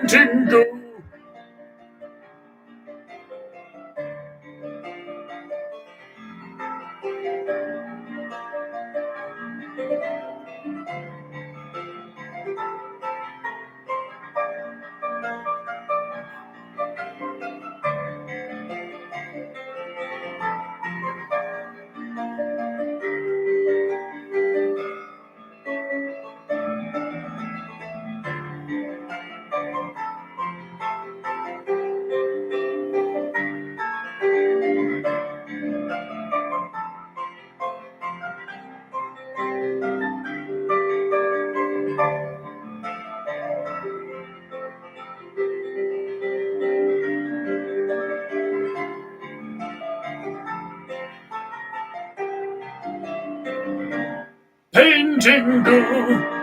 PEINTEINGU. PEINTEINGU.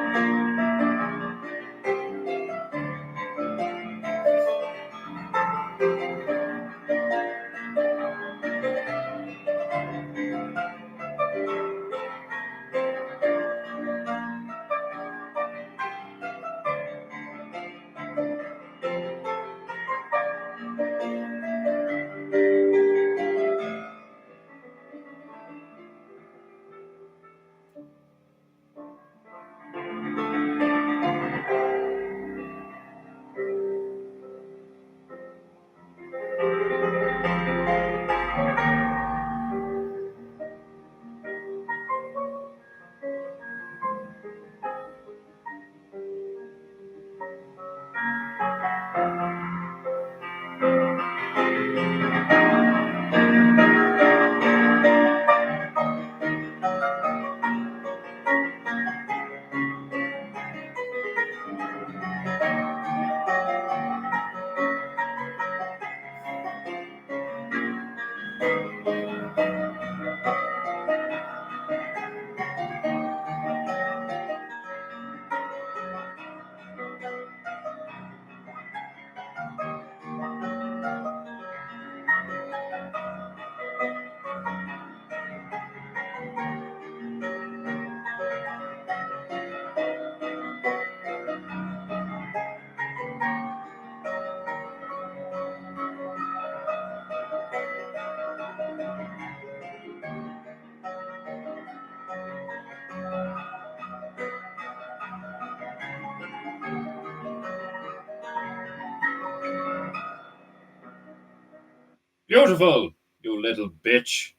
Beautiful, you little bitch.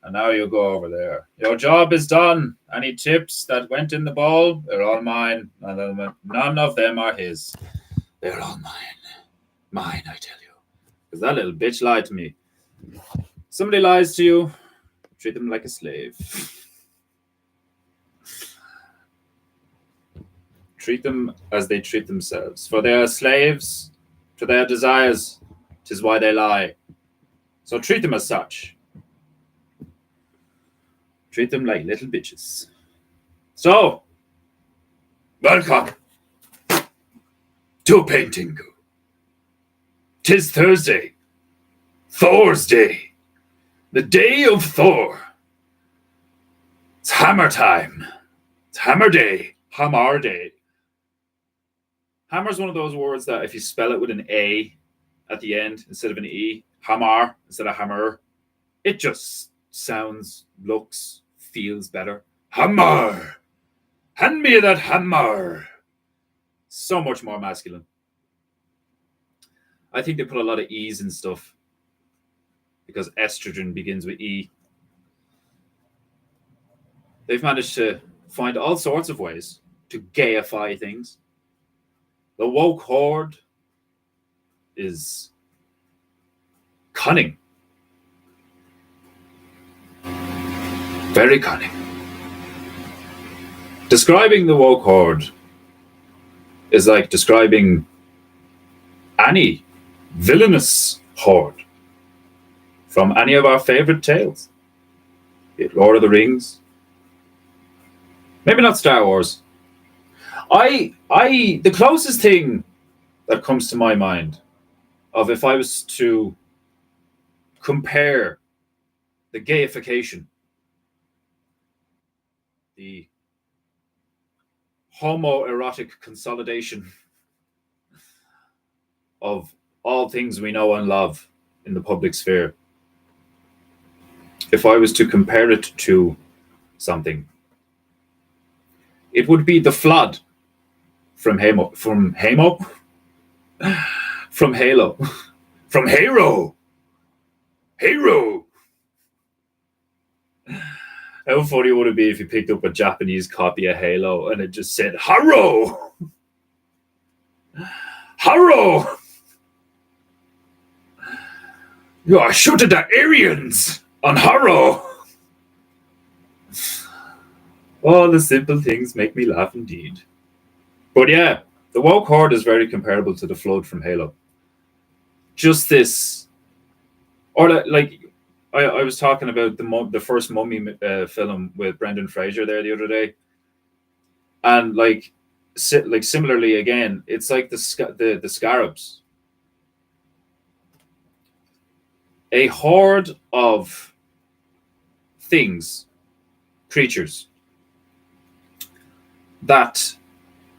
And now you go over there. Your job is done. Any tips that went in the bowl, they're all mine. None of them are his. They're all mine. Mine, I tell you. Because that little bitch lied to me. Somebody lies to you, treat them like a slave. Treat them as they treat themselves. For they are slaves to their desires. 'Tis why they lie. So treat them as such. Treat them like little bitches. So, welcome to PEINTEINGU. 'Tis Thursday, Thor's Day, the day of Thor. It's hammer time. It's hammer day, hammer day. Hammer's one of those words that if you spell it with an A at the end instead of an E, hammer instead of hammer, it just sounds, looks, feels better. Hammer! Hand me that hammer! So much more masculine. I think they put a lot of E's in stuff because estrogen begins with E. They've managed to find all sorts of ways to gayify things. The woke horde is cunning. Very cunning. Describing the woke horde is like describing any villainous horde from any of our favorite tales. Be it Lord of the Rings. Maybe not Star Wars. The closest thing that comes to my mind of if I was to compare the gayification, the homoerotic consolidation of all things we know and love in the public sphere. If I was to compare it to something, it would be the flood from Halo, from Halo, from Halo, from Halo, Halo. How funny would it be if you picked up a Japanese copy of Halo and it just said Haro, Haro? You are shooting the Aryans on Haro. All the simple things make me laugh indeed. But yeah, the woke horde is very comparable to the flood from Halo. Just this, or like I was talking about the first Mummy film with Brendan Fraser there the other day, and like similarly again, it's like the scarabs, a horde of things, creatures that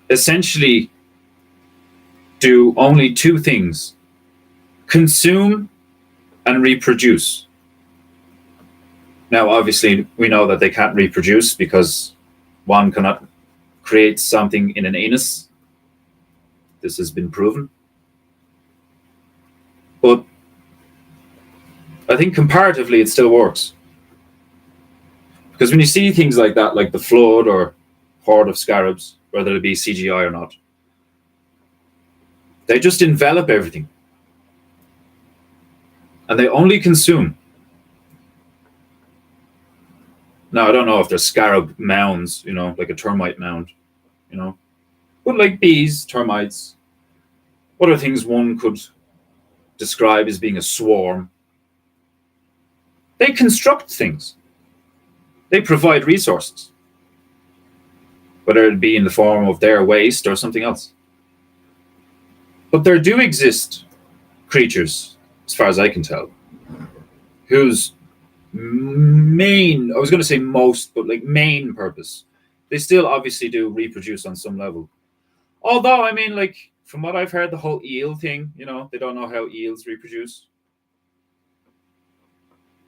essentially do only two things: consume and reproduce. Now, obviously, we know that they can't reproduce because one cannot create something in an anus. This has been proven. But I think comparatively it still works. Because when you see things like that, like the flood or horde of scarabs, whether it be CGI or not, they just envelop everything. And they only consume. Now, I don't know if they're scarab mounds, like a termite mound, but like bees, termites, other things one could describe as being a swarm. They construct things. They provide resources, whether it be in the form of their waste or something else. But there do exist creatures, as far as I can tell, whose main, I was going to say most, but like main purpose, they still obviously do reproduce on some level. Although, I mean, like, from what I've heard, the whole eel thing, they don't know how eels reproduce.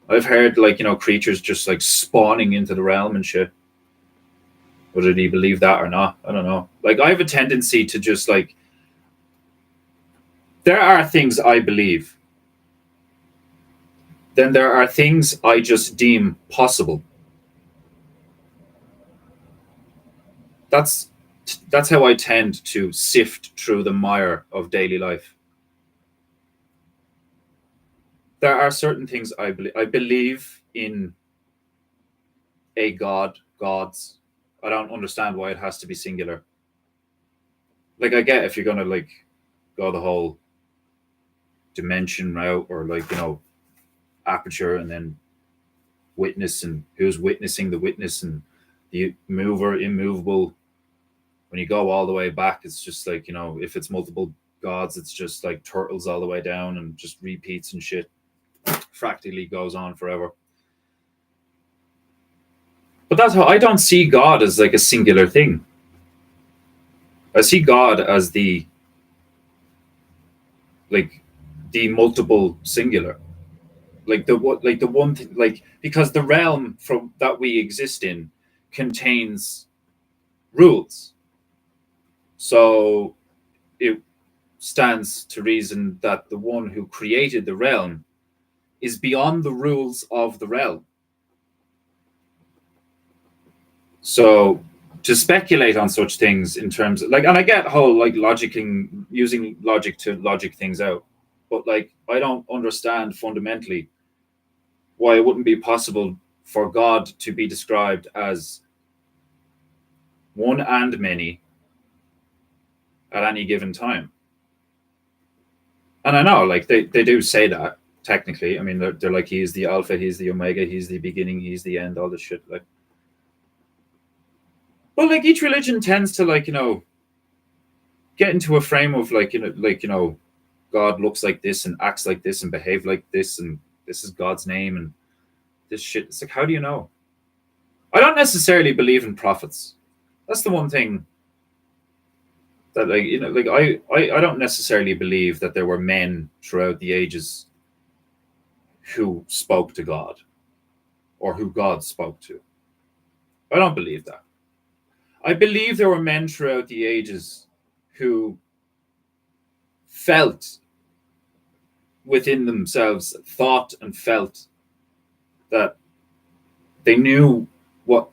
I've heard, like, creatures just, like, spawning into the realm and shit. Whether they believe that or not, I don't know. Like, I have a tendency to just, like, there are things I believe. Then there are things I just deem possible. That's how I tend to sift through the mire of daily life. There are certain things I believe. I believe in a god, gods. I don't understand why it has to be singular. Like, I get if you're gonna like go the whole dimension route, or like aperture, and then witness, and who's witnessing the witness, and the mover, immovable. When you go all the way back, it's just like, if it's multiple gods, it's just like turtles all the way down and just repeats and shit. Fractally goes on forever. But that's how I don't see God as like a singular thing. I see God as the multiple singular. Like the one thing, like, because the realm from that we exist in contains rules. So it stands to reason that the one who created the realm is beyond the rules of the realm. So to speculate on such things in terms of, like, and I get whole like using logic to logic things out, but like I don't understand fundamentally why it wouldn't be possible for God to be described as one and many at any given time. And I know, like, they do say that technically. I mean, they're like, he's the alpha, he's the omega, he's the beginning, he's the end, all this shit. Like, but like each religion tends to, like, get into a frame of like, God looks like this and acts like this and behave like this, and this is God's name and this shit. It's like, how do you know? I don't necessarily believe in prophets. That's the one thing That like I don't necessarily believe that there were men throughout the ages who spoke to God or who God spoke to. I don't believe that. I believe there were men throughout the ages who felt within themselves, thought and felt that they knew what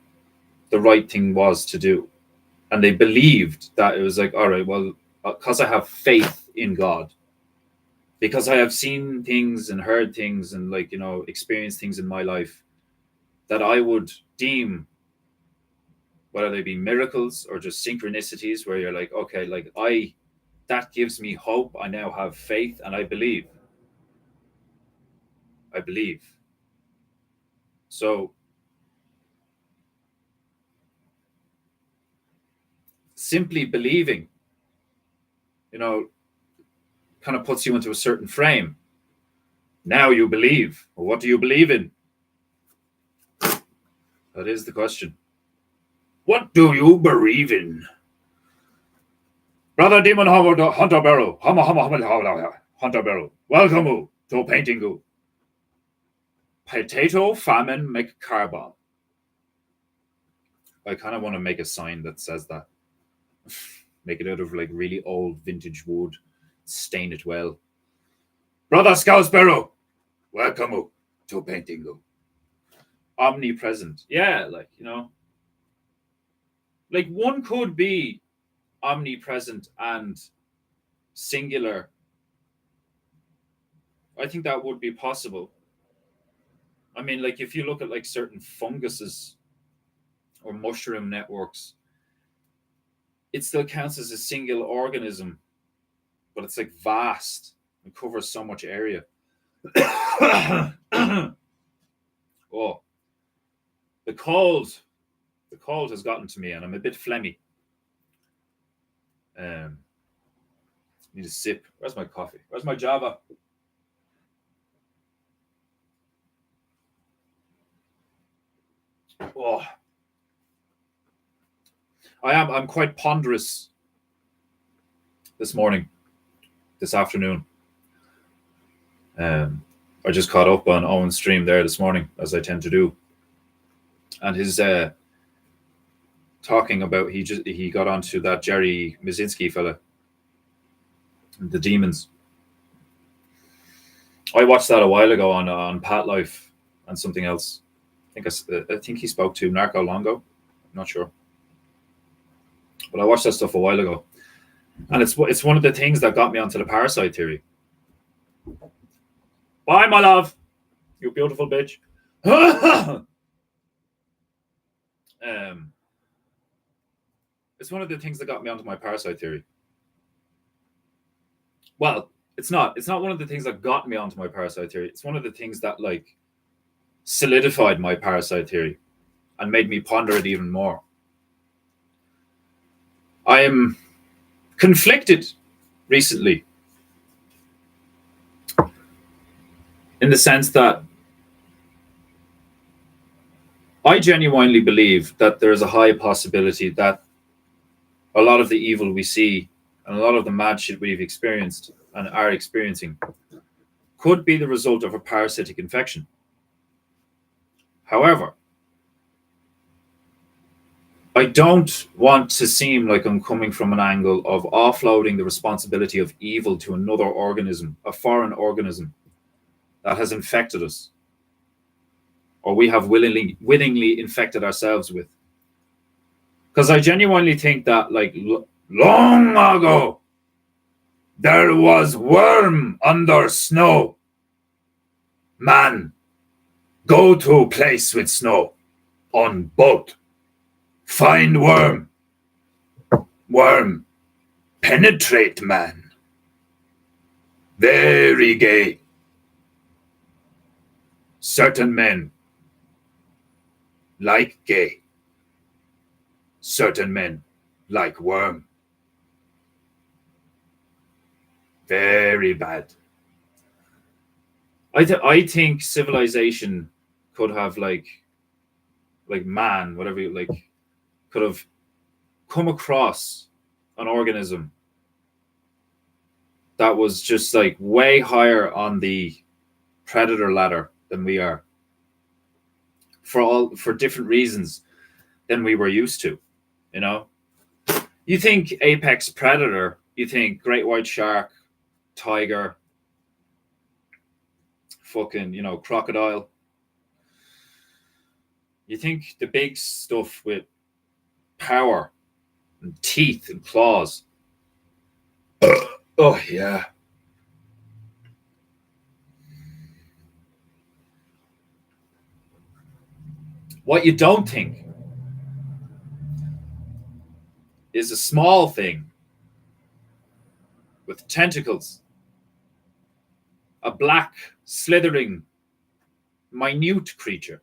the right thing was to do. And they believed that it was like, all right, well, because I have faith in God, because I have seen things and heard things and experienced things in my life that I would deem, whether they be miracles or just synchronicities, where you're like, okay, that gives me hope. I now have faith and I believe. I believe. So simply believing, kind of puts you into a certain frame. Now you believe. Well, what do you believe in? That is the question. What do you believe in? Brother Demon Hunter Barrow. Hunter Barrow. Welcome to PEINTEINGU. Potato Famine McCarbon. I kind of want to make a sign that says that. Make it out of really old vintage wood. Stain it well. Brother Scousbarrow. Welcome to PEINTEINGU. Omnipresent. Yeah, one could be omnipresent and singular. I think that would be possible. I mean, if you look at certain funguses or mushroom networks, it still counts as a single organism, but it's vast and covers so much area. Oh, the cold has gotten to me, and I'm a bit phlegmy. Need a sip. Where's my coffee? Where's my Java? Oh, I'm quite ponderous this afternoon. I just caught up on Owen's stream there this morning, as I tend to do, and his talking about he got onto that Jerry Mizinski fella, the demons. I watched that a while ago on Pat Life and something else. I think he spoke to Narco Longo. I'm not sure, but I watched that stuff a while ago, and it's one of the things that got me onto the parasite theory. Bye, my love, you beautiful bitch. It's one of the things that got me onto my parasite theory. Well, it's not one of the things that got me onto my parasite theory. It's one of the things that solidified my parasite theory and made me ponder it even more. I am conflicted recently, in the sense that I genuinely believe that there is a high possibility that a lot of the evil we see and a lot of the mad shit we've experienced and are experiencing could be the result of a parasitic infection. However, I don't want to seem like I'm coming from an angle of offloading the responsibility of evil to another organism, a foreign organism that has infected us, or we have willingly infected ourselves with. Because I genuinely think that long ago, there was worm under snow. Man, go to a place with snow on boat. Find worm. Worm. Penetrate man. Very gay. Certain men like gay. Certain men like worm. Very bad. I think civilization could have man, whatever could have come across an organism that was just like way higher on the predator ladder than we are, for different reasons than we were used to. You know, you think apex predator, you think great white shark, tiger, fucking, crocodile. You think the big stuff with power and teeth and claws. Oh, yeah. What you don't think is a small thing with tentacles, a black, slithering, minute creature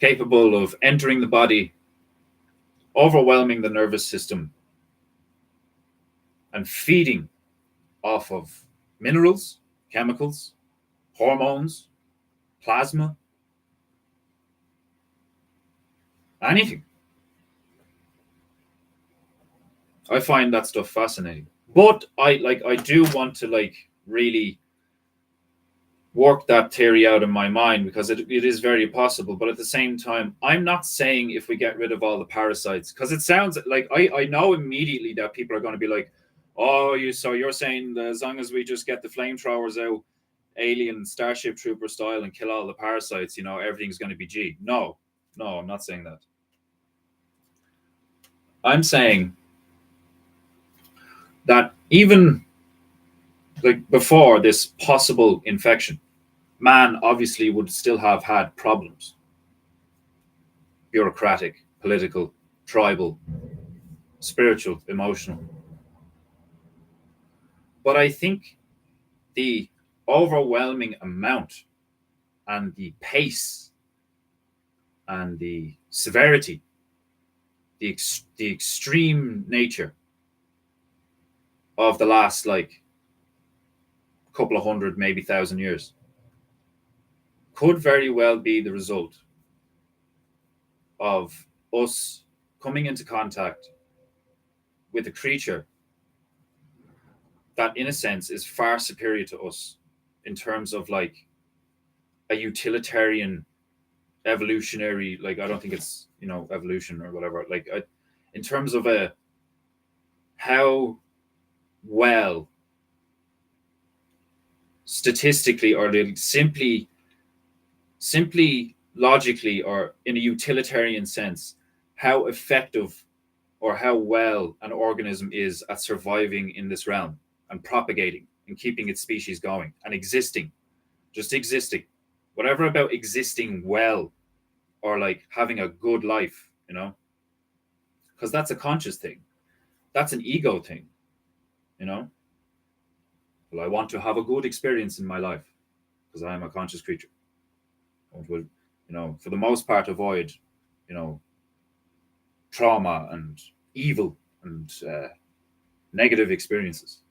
capable of entering the body, overwhelming the nervous system, and feeding off of minerals, chemicals, hormones, plasma, anything. I find that stuff fascinating. But I do want to really work that theory out in my mind, because it is very possible. But at the same time, I'm not saying if we get rid of all the parasites, because it sounds like I know immediately that people are going to be like, oh, you're saying that as long as we just get the flamethrowers out, alien Starship Trooper style, and kill all the parasites, everything's going to be G. No, I'm not saying that. I'm saying that even before this possible infection, man obviously would still have had problems. Bureaucratic, political, tribal, spiritual, emotional. But I think the overwhelming amount and the pace and the severity, the extreme nature of the last couple of hundred, maybe 1,000 years could very well be the result of us coming into contact with a creature that, in a sense, is far superior to us in terms of a utilitarian, evolutionary, I don't think it's, evolution or whatever, in terms of how well statistically, or simply logically, or in a utilitarian sense, how effective or how well an organism is at surviving in this realm and propagating and keeping its species going and existing, just existing, whatever about existing well, or having a good life, because that's a conscious thing. That's an ego thing, well, I want to have a good experience in my life because I am a conscious creature. I will, for the most part, avoid, trauma and evil and negative experiences.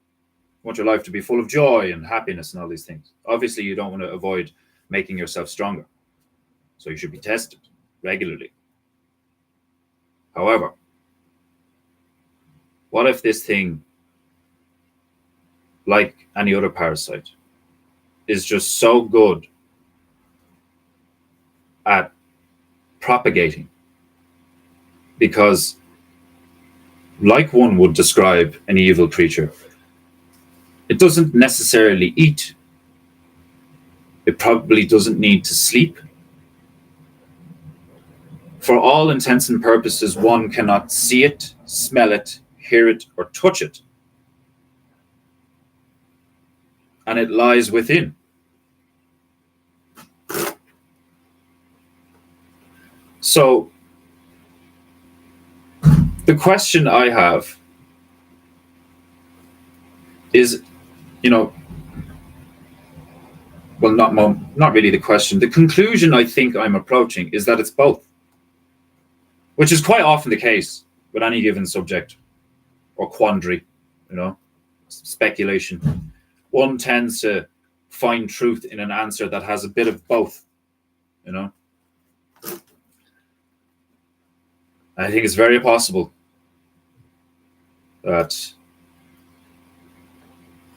You want your life to be full of joy and happiness and all these things. Obviously, you don't want to avoid making yourself stronger. So you should be tested regularly. However, what if this thing, like any other parasite, is just so good at propagating? Because, like one would describe an evil creature, it doesn't necessarily eat. It probably doesn't need to sleep. For all intents and purposes, one cannot see it, smell it, hear it, or touch it. And it lies within. So, the question I have is, well, not really the question. The conclusion I think I'm approaching is that it's both, which is quite often the case with any given subject or quandary, speculation. One tends to find truth in an answer that has a bit of both, I think it's very possible that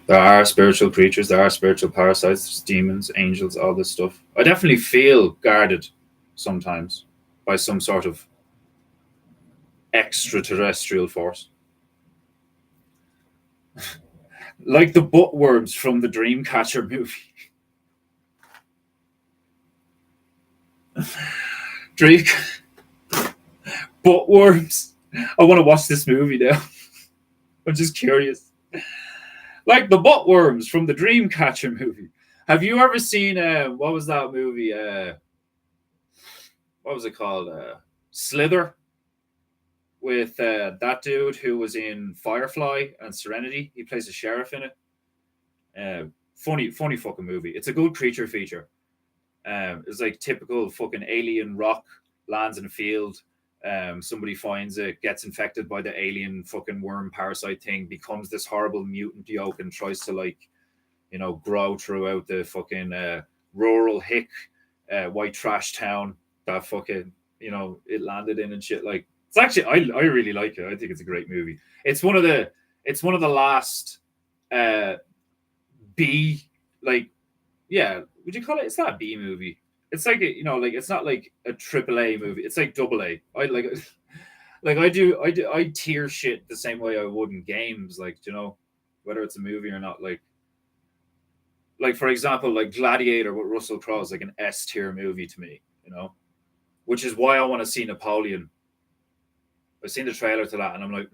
there are spiritual creatures, there are spiritual parasites, demons, angels, all this stuff. I definitely feel guarded sometimes by some sort of extraterrestrial force. Like the buttworms from the Dreamcatcher movie. Dream buttworms. I want to watch this movie now. I'm just curious. Like the buttworms from the Dreamcatcher movie. Have you ever seen what was that movie? What was it called? Slither, with that dude who was in Firefly and Serenity. He plays a sheriff in it. Funny fucking movie. It's a good creature feature. It's like typical fucking alien rock lands in a field. Somebody finds it, gets infected by the alien fucking worm parasite thing, becomes this horrible mutant yolk, and tries to grow throughout the fucking rural hick white trash town that fucking it landed in and shit. Like, it's actually, I really like it. I think it's a great movie. It's one of the last B, like, yeah, would you call it? It's not a B movie. It's like it's not like a triple A movie. It's like double A. I like like I tier shit the same way I would in games, like, whether it's a movie or not. Like for example, like Gladiator with Russell Crowe is like an S tier movie to me, which is why I want to see Napoleon. I've seen the trailer to that and I'm like,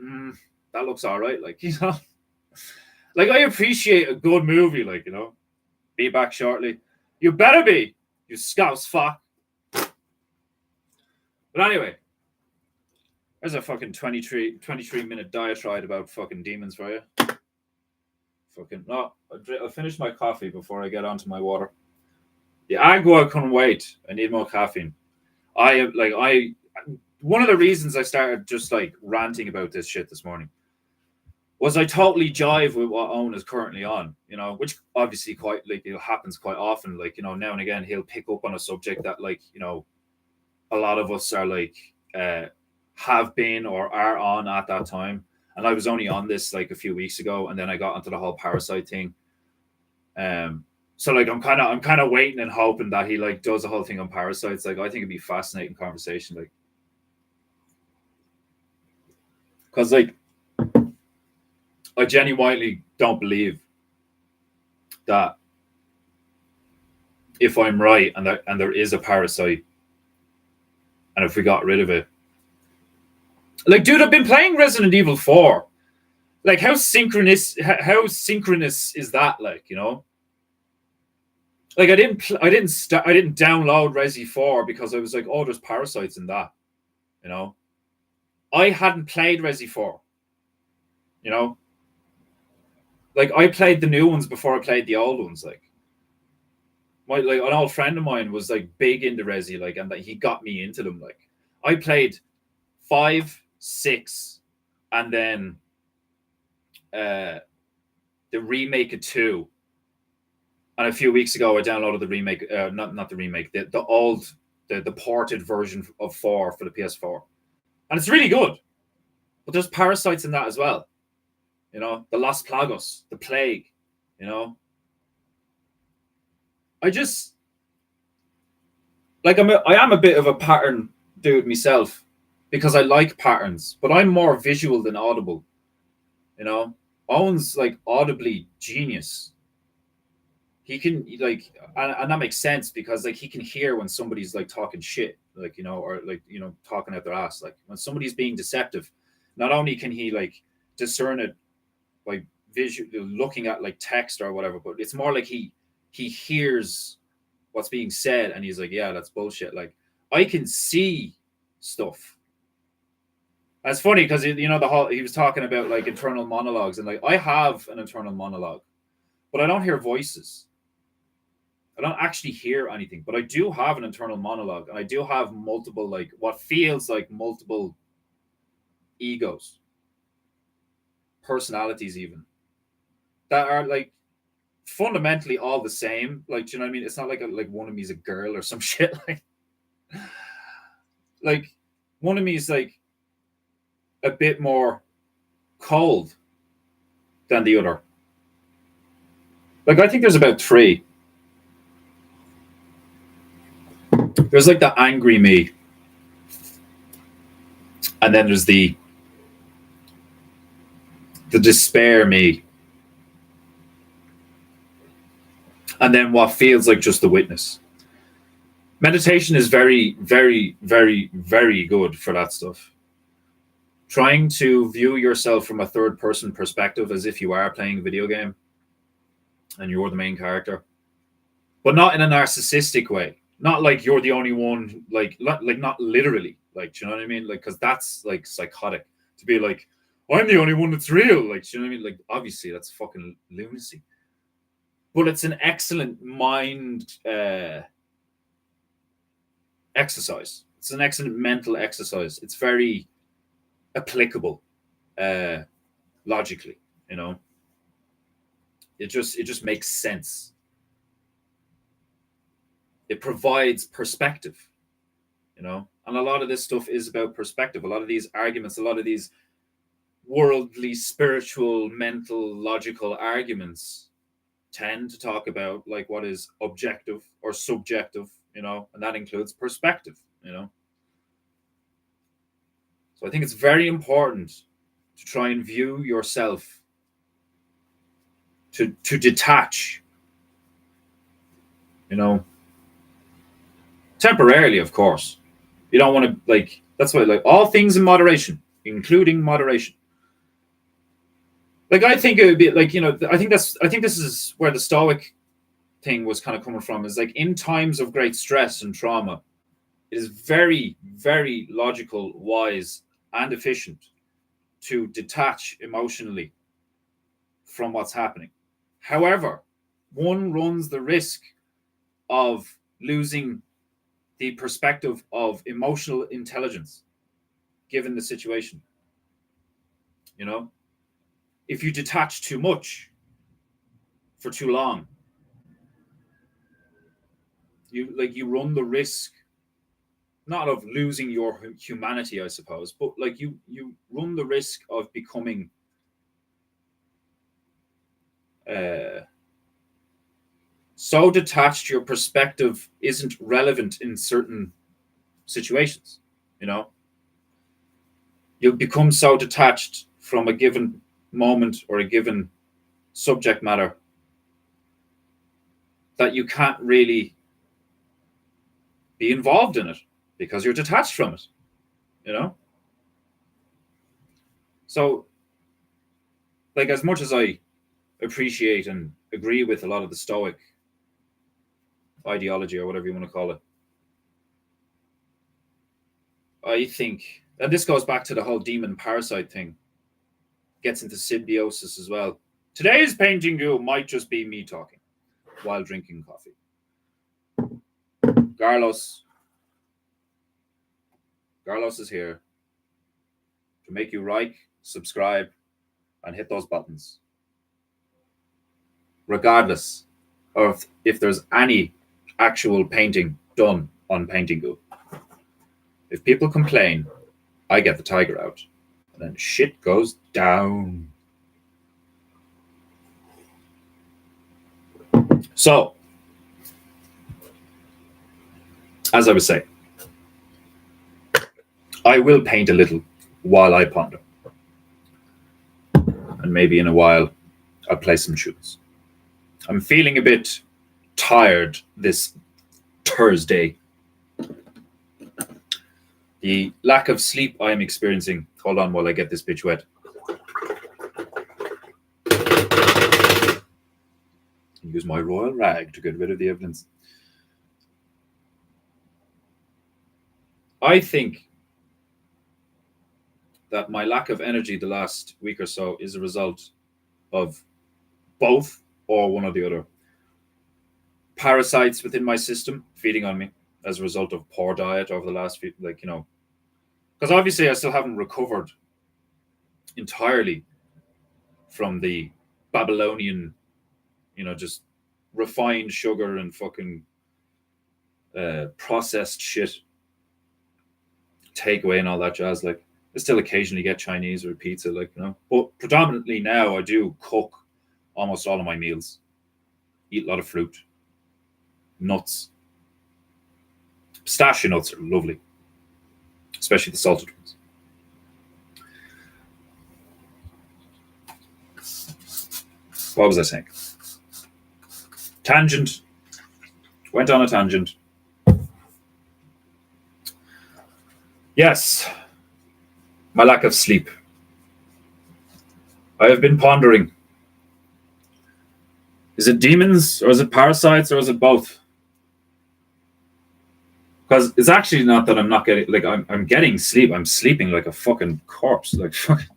that looks all right. Like, like, I appreciate a good movie, like, be back shortly. You better be, you scouse fuck. But anyway, there's a fucking 23-minute diatribe about fucking demons for you. Fucking, no, I'll finish my coffee before I get onto my water. The agua couldn't wait. I need more caffeine. One of the reasons I started just like ranting about this shit this morning was I totally jive with what Owen is currently on, which obviously quite like it happens quite often. Like, now and again he'll pick up on a subject that, like, a lot of us are like have been or are on at that time. And I was only on this like a few weeks ago, and then I got onto the whole parasite thing. So like I'm kind of waiting and hoping that he like does the whole thing on parasites. Like, I think it'd be a fascinating conversation, like, because like I genuinely don't believe that if I'm right and there is a parasite, and if we got rid of it, like, dude, I've been playing Resident Evil 4. Like, how synchronous is that? Like, like I didn't download Resi 4 because I was like, oh, there's parasites in that. I hadn't played Resi 4. Like, I played the new ones before I played the old ones. Like, an old friend of mine was like big into Resi, like, and that he got me into them. Like, I played 5, 6, and then the remake of 2. And a few weeks ago, I downloaded the remake, not the remake, the old, the ported version of 4 for the PS4, and it's really good. But there's parasites in that as well. The Los Plagos, the plague. I just like I am a bit of a pattern dude myself, because I like patterns, but I'm more visual than audible. Owen's like audibly genius. He can, like, and that makes sense because like he can hear when somebody's like talking shit, like, or like, talking out their ass. Like, when somebody's being deceptive, not only can he like discern it by visual looking at like text or whatever, but it's more like he hears what's being said and he's like, yeah, that's bullshit. Like, I can see stuff. That's funny because the whole, he was talking about like internal monologues, and like I have an internal monologue, but I don't hear voices. I don't actually hear anything, but I do have an internal monologue, and I do have multiple, like, what feels like multiple egos, personalities, even, that are like fundamentally all the same. Like, do you know what I mean? It's not like one of me is a girl or some shit. Like one of me is like a bit more cold than the other. Like, I think there's about three. There's like the angry me, and then there's the despair me, and then what feels like just the witness. Meditation is very, very, very, very good for that stuff. Trying to view yourself from a third person perspective as if you are playing a video game and you're the main character, but not in a narcissistic way. Not like you're the only one, like not literally, like, do you know what I mean? Like, because that's like psychotic to be like, I'm the only one that's real. Like, do you know what I mean? Like, obviously that's fucking lunacy. But it's an excellent mind exercise. It's an excellent mental exercise. It's very applicable logically, you know. It just makes sense. It provides perspective, you know. And a lot of this stuff is about perspective. A lot of these arguments, a lot of these worldly, spiritual, mental, logical arguments tend to talk about like what is objective or subjective, you know, and that includes perspective, you know. So I think it's very important to try and view yourself, to detach, you know, temporarily, of course. You don't want to, like, that's why, like, all things in moderation, including moderation. Like, I think it would be like, you know, I think this is where the Stoic thing was kind of coming from, is like, in times of great stress and trauma, it is very, very logical, wise, and efficient to detach emotionally from what's happening. However, one runs the risk of losing the perspective of emotional intelligence given the situation. You know, if you detach too much for too long, you run the risk not of losing your humanity, I suppose, but like you run the risk of becoming so detached your perspective isn't relevant in certain situations. You know, you become so detached from a given moment or a given subject matter that you can't really be involved in it because you're detached from it, you know. So, like, as much as I appreciate and agree with a lot of the Stoic ideology or whatever you want to call it, I think, and this goes back to the whole demon parasite thing, gets into symbiosis as well. Today's PEINTEINGU might just be me talking while drinking coffee. Carlos is here to make you like, subscribe, and hit those buttons, regardless of if there's any actual painting done on PEINTEINGU. If people complain, I get the tiger out, and then shit goes down. So, as I was saying, I will paint a little while I ponder. And maybe in a while, I'll play some tunes. I'm feeling a bit tired this Thursday. The lack of sleep I'm experiencing. Hold on while I get this bitch wet. Use my royal rag to get rid of the evidence. I think that my lack of energy the last week or so is a result of both or one or the other. Parasites within my system feeding on me as a result of poor diet over the last few, like, you know, because obviously I still haven't recovered entirely from the Babylonian, you know, just refined sugar and fucking processed shit takeaway and all that jazz. Like, I still occasionally get Chinese or pizza, like, you know. But predominantly now I do cook almost all of my meals. Eat a lot of fruit, nuts. Pistachio nuts are lovely, especially the salted ones. What was I saying? Tangent. Went on a tangent. Yes, my lack of sleep. I have been pondering. Is it demons, or is it parasites, or is it both? Because it's actually not that I'm not getting, like, I'm getting sleep. I'm sleeping like a fucking corpse, like fucking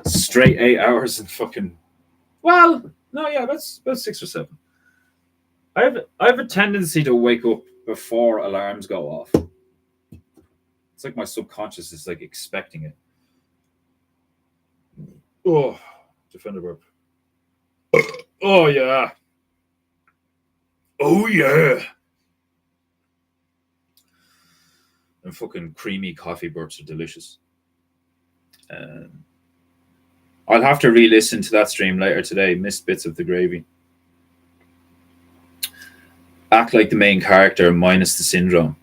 straight 8 hours and fucking. Well, no, yeah, that's about 6 or 7. I have a tendency to wake up before alarms go off. It's like my subconscious is like expecting it. Oh, defender burp. Oh yeah. Oh yeah. And fucking creamy coffee burps are delicious. I'll have to re-listen to that stream later today. Missed bits of the gravy. Act like the main character minus the syndrome.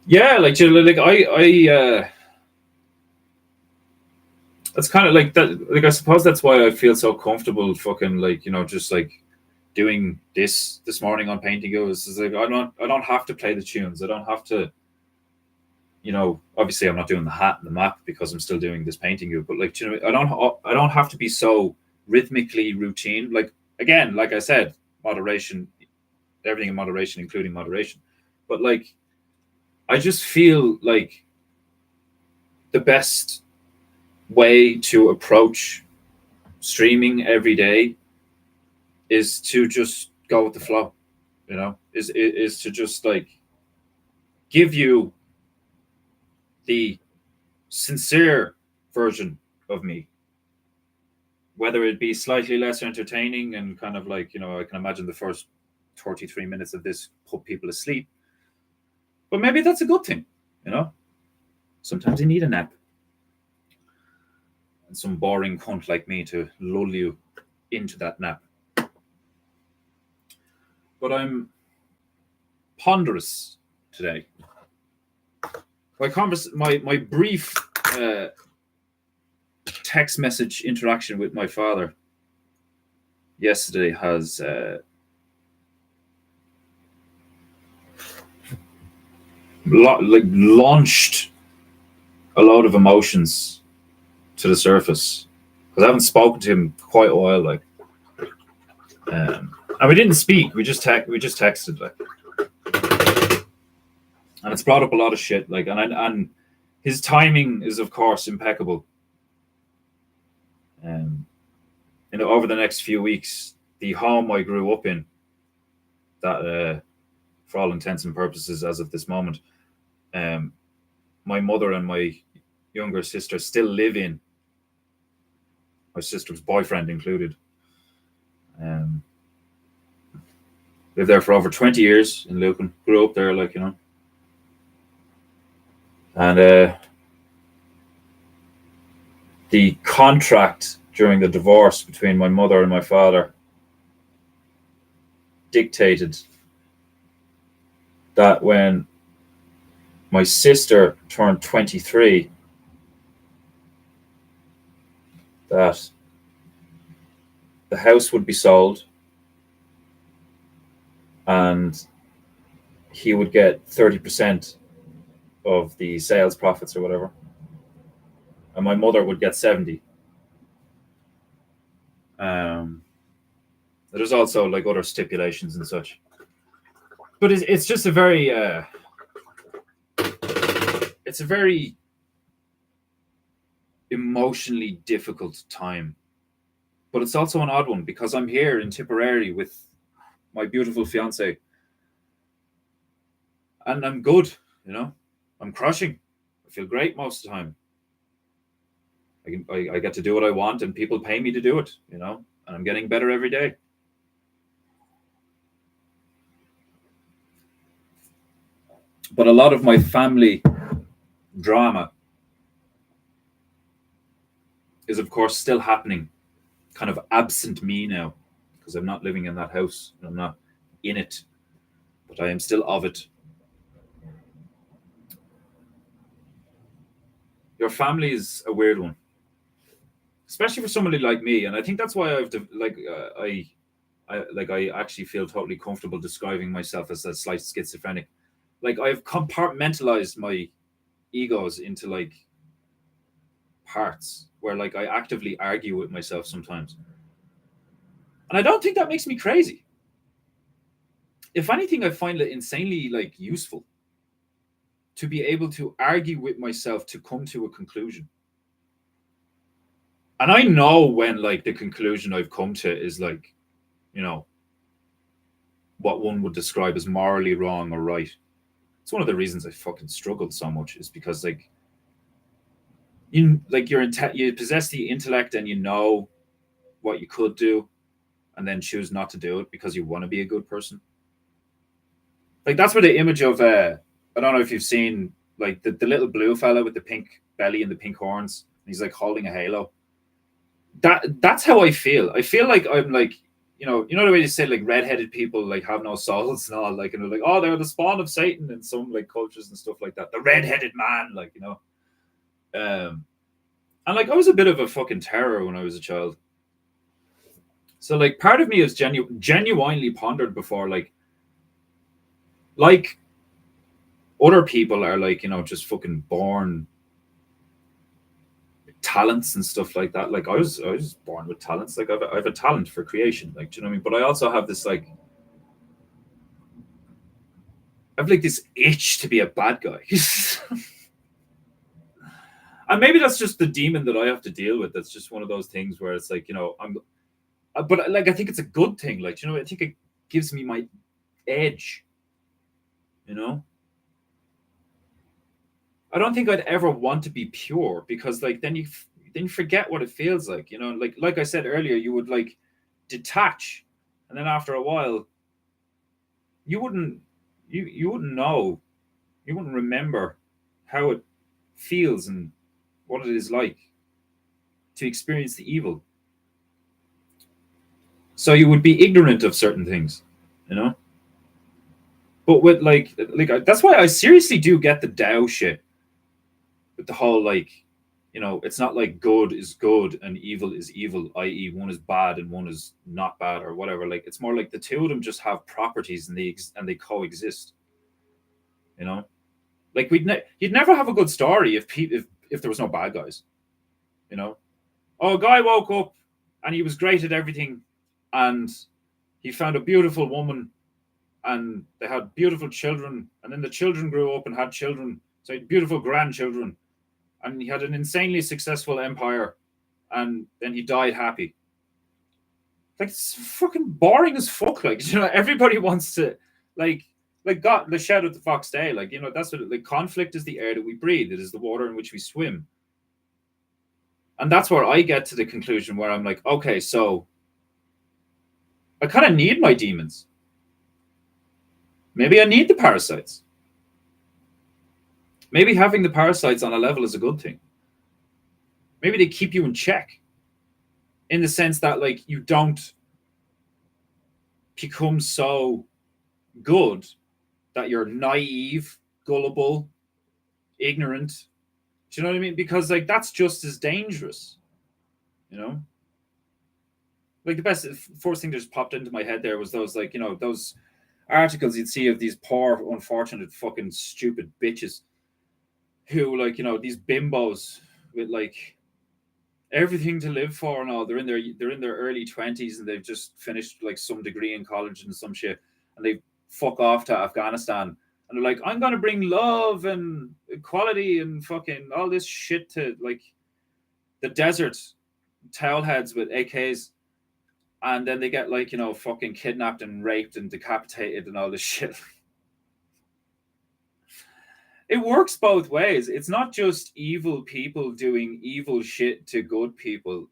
Yeah, like, you know, like I that's kind of like that. Like, I suppose that's why I feel so comfortable, fucking, like, you know, just like doing this morning on PEINTEINGU. Is like I don't have to play the tunes. I don't have to. You know, obviously I'm not doing the hat and the map because I'm still doing this PEINTEINGU. But, like, you know, I don't have to be so rhythmically routine. Like, again, like I said, moderation, everything in moderation, including moderation. But, like, I just feel like the best way to approach streaming every day is to just go with the flow, you know, is to just, like, give you the sincere version of me, whether it be slightly less entertaining and kind of like, you know, I can imagine the first 33 minutes of this put people asleep, but maybe that's a good thing, you know. Sometimes you need a nap and some boring cunt like me to lull you into that nap. But I'm ponderous today. My brief text message interaction with my father yesterday has launched a load of emotions to the surface, because I haven't spoken to him quite a while, like, and we didn't speak. We just texted, like, and it's brought up a lot of shit, like, and his timing is, of course, impeccable. You know, over the next few weeks, the home I grew up in, that for all intents and purposes, as of this moment, my mother and my younger sister still live in. My sister's boyfriend included. Lived there for over 20 years in Lucan. Grew up there, like, you know. And the contract during the divorce between my mother and my father dictated that when my sister turned 23, that the house would be sold and he would get 30% of the sales profits or whatever, and my mother would get 70. There's also, like, other stipulations and such, but it's just a very it's a very emotionally difficult time, but it's also an odd one because I'm here in Tipperary with my beautiful fiance, and I'm good, you know. I'm crushing. I feel great most of the time. I get to do what I want, and people pay me to do it, you know, and I'm getting better every day. But a lot of my family drama is of course still happening, kind of absent me now, because I'm not living in that house. I'm not in it, but I am still of it. Your family is a weird one, especially for somebody like me, and I think that's why I actually feel totally comfortable describing myself as a slight schizophrenic. Like I've compartmentalized my egos into like parts where like I actively argue with myself sometimes. And I don't think that makes me crazy. If anything, I find it insanely like useful to be able to argue with myself to come to a conclusion. And I know when like the conclusion I've come to is like, you know, what one would describe as morally wrong or right. It's one of the reasons I fucking struggled so much, is because like you possess the intellect and you know what you could do, and then choose not to do it because you want to be a good person. Like that's where the image of I don't know if you've seen like the little blue fella with the pink belly and the pink horns. And he's like holding a halo. That's how I feel. I feel like I'm like, you know the way they say like redheaded people like have no souls and all, like, and they're like, oh, they're the spawn of Satan in some like cultures and stuff like that. The redheaded man, like, and like I was a bit of a fucking terror when I was a child. So like part of me has genuinely pondered before, like other people are like, just fucking born talents and stuff like that. Like I was born with talents. Like I have a talent for creation. Like, do you know what I mean? But I also have this like, I have like this itch to be a bad guy. And maybe that's just the demon that I have to deal with. That's just one of those things where it's like, but like I think it's a good thing. Like, I think it gives me my edge. You know, I don't think I'd ever want to be pure, because like then you forget what it feels like. Like I said earlier, you would like detach, and then after a while, you wouldn't you wouldn't know, you wouldn't remember how it feels and what it is like to experience the evil. So you would be ignorant of certain things, you know. But with like that's why I seriously do get the Tao shit, with the whole like, it's not like good is good and evil is evil, i.e., one is bad and one is not bad or whatever. Like it's more like the two of them just have properties and they coexist. You know, like you'd never have a good story if there was no bad guys. You know, oh, a guy woke up and he was great at everything, and he found a beautiful woman, and they had beautiful children, and then the children grew up and had children, so he had beautiful grandchildren, and he had an insanely successful empire, and then he died happy. Like it's fucking boring as fuck. Like, everybody wants to like God, the shadow of the fox day. Like, that's what like conflict is the air that we breathe. It is the water in which we swim. And that's where I get to the conclusion where I'm like, okay, so I kind of need my demons. Maybe I need the parasites. Maybe having the parasites on a level is a good thing. Maybe they keep you in check, in the sense that like you don't become so good that you're naive, gullible, ignorant. Do you know what I mean? Because like that's just as dangerous, you know. Like the best first thing that just popped into my head there was those like, those articles you'd see of these poor, unfortunate, fucking stupid bitches who like, these bimbos with like everything to live for and all. They're in their early 20s, and they've just finished like some degree in college and some shit, and they fuck off to Afghanistan, and they're like, I'm gonna bring love and equality and fucking all this shit to like the desert towel heads with AKs, and then they get like, fucking kidnapped and raped and decapitated and all this shit. It works both ways. It's not just evil people doing evil shit to good people.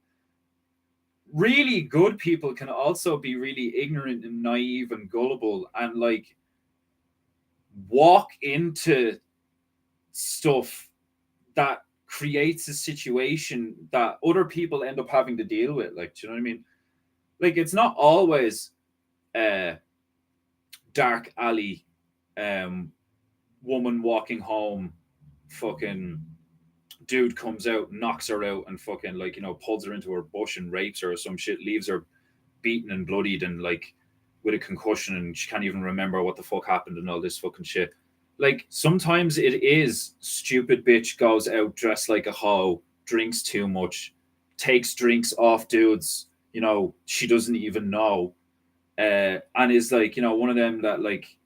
Really good people can also be really ignorant and naive and gullible, and like walk into stuff that creates a situation that other people end up having to deal with. Like, do you know what I mean? Like, it's not always dark alley, woman walking home, fucking dude comes out, knocks her out, and fucking, like, pulls her into her bush and rapes her or some shit, leaves her beaten and bloodied and, like, with a concussion, and she can't even remember what the fuck happened and all this fucking shit. Like, sometimes it is stupid bitch goes out dressed like a hoe, drinks too much, takes drinks off dudes, she doesn't even know, and is like, one of them that, like,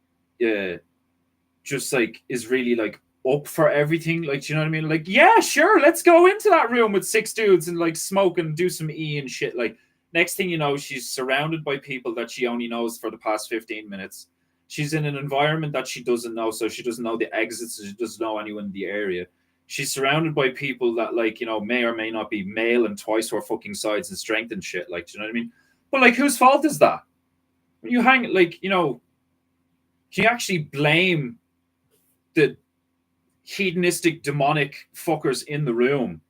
just like is really like up for everything. Like, do you know what I mean? Like, yeah, sure, let's go into that room with 6 dudes and like smoke and do some and shit. Like, next thing you know, she's surrounded by people that she only knows for the past 15 minutes. She's in an environment that she doesn't know, so she doesn't know the exits, she doesn't know anyone in the area. She's surrounded by people that, like, may or may not be male and twice her fucking size and strength and shit. Like, do you know what I mean? But, like, whose fault is that? When you hang, like, can you actually blame the hedonistic, demonic fuckers in the room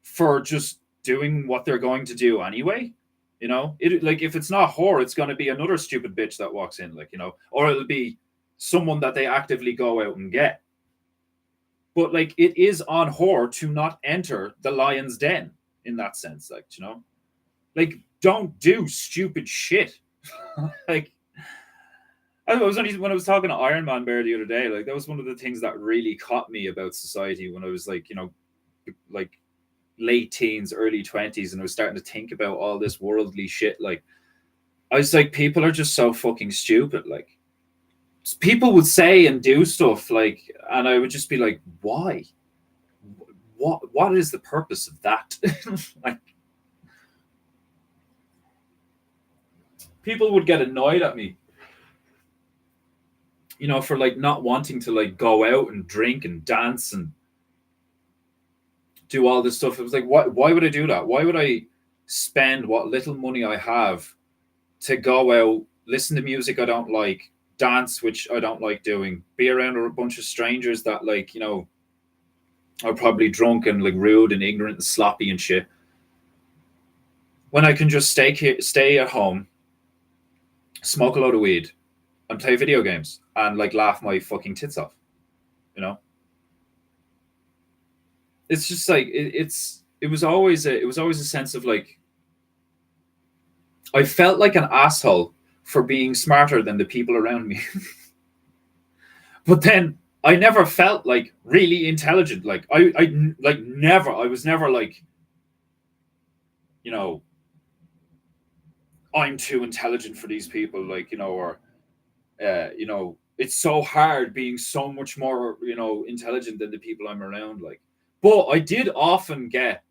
for just doing what they're going to do anyway? Like, if it's not her, it's going to be another stupid bitch that walks in, like, or it'll be someone that they actively go out and get. But, like, it is on her to not enter the lion's den in that sense. Like, like, don't do stupid shit. Like, when I was talking to Iron Man Bear the other day, like, that was one of the things that really caught me about society when I was, like, like late teens, early 20s, and I was starting to think about all this worldly shit. Like, I was like, people are just so fucking stupid. Like, people would say and do stuff, like, and I would just be like, why? What is the purpose of that? Like, people would get annoyed at me, for, like, not wanting to, like, go out and drink and dance and do all this stuff. It was like, why would I do that? Why would I spend what little money I have to go out, listen to music I don't like, dance, which I don't like doing, be around a bunch of strangers that, like, are probably drunk and, like, rude and ignorant and sloppy and shit, when I can just stay at home, smoke a load of weed, and play video games and, like, laugh my fucking tits off. It's just like it was always a sense of, like, I felt like an asshole for being smarter than the people around me. But then I never felt like really intelligent. Like, I was never like, I'm too intelligent for these people, like, or it's so hard being so much more, intelligent than the people I'm around. Like, but I did often get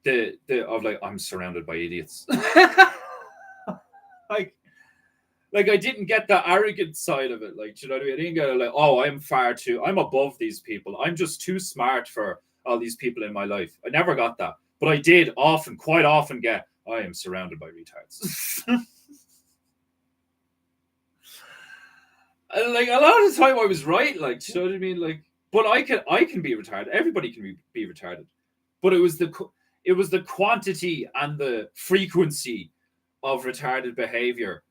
the of, like, I'm surrounded by idiots. like I didn't get the arrogant side of it. Like, do you know what I mean? I didn't get, like, oh, I'm above these people. I'm just too smart for all these people in my life. I never got that. But I did quite often get, I am surrounded by retards. And, like, a lot of the time I was right. Like, do you know what I mean? Like, but I can be retarded. Everybody can be retarded. But it was the quantity and the frequency of retarded behavior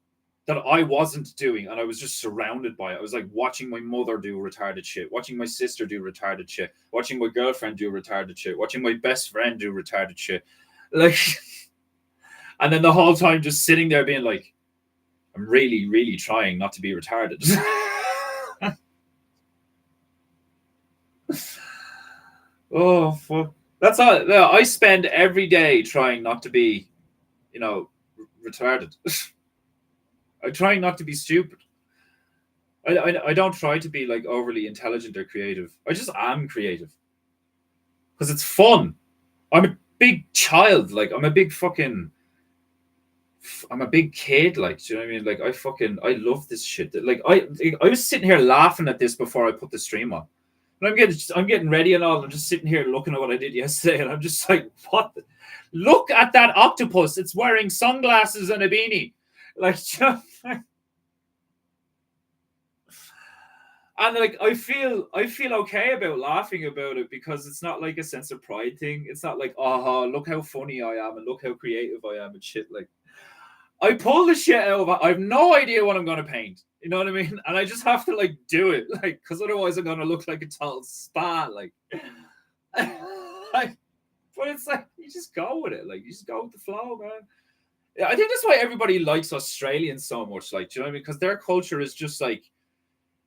that I wasn't doing, and I was just surrounded by it. I was, like, watching my mother do retarded shit, watching my sister do retarded shit, watching my girlfriend do retarded shit, watching my best friend do retarded shit. Like, and then the whole time just sitting there being like, I'm really, really trying not to be retarded. Oh, fuck. That's all. I spend every day trying not to be, retarded. I'm trying not to be stupid. I don't try to be, like, overly intelligent or creative. I just am creative because it's fun. I'm a big child. Like, I'm a big kid. Like, do you know what I mean? Like, I love this shit. Like, I was sitting here laughing at this before I put the stream on. And I'm getting ready and all. I'm just sitting here looking at what I did yesterday, and I'm just like, what? Look at that octopus. It's wearing sunglasses and a beanie. Like, And like I feel okay about laughing about it because it's not like a sense of pride thing. It's not like, oh, look how funny I am and look how creative I am and shit. Like I pull the shit out of it. I have no idea what I'm gonna paint. You know what I mean? And I just have to like do it, like, because otherwise I'm gonna look like a total spa. Like, like, but it's like you just go with it. Like you just go with the flow, man. Yeah, I think that's why everybody likes Australians so much. Like, do you know what I mean? Because their culture is just like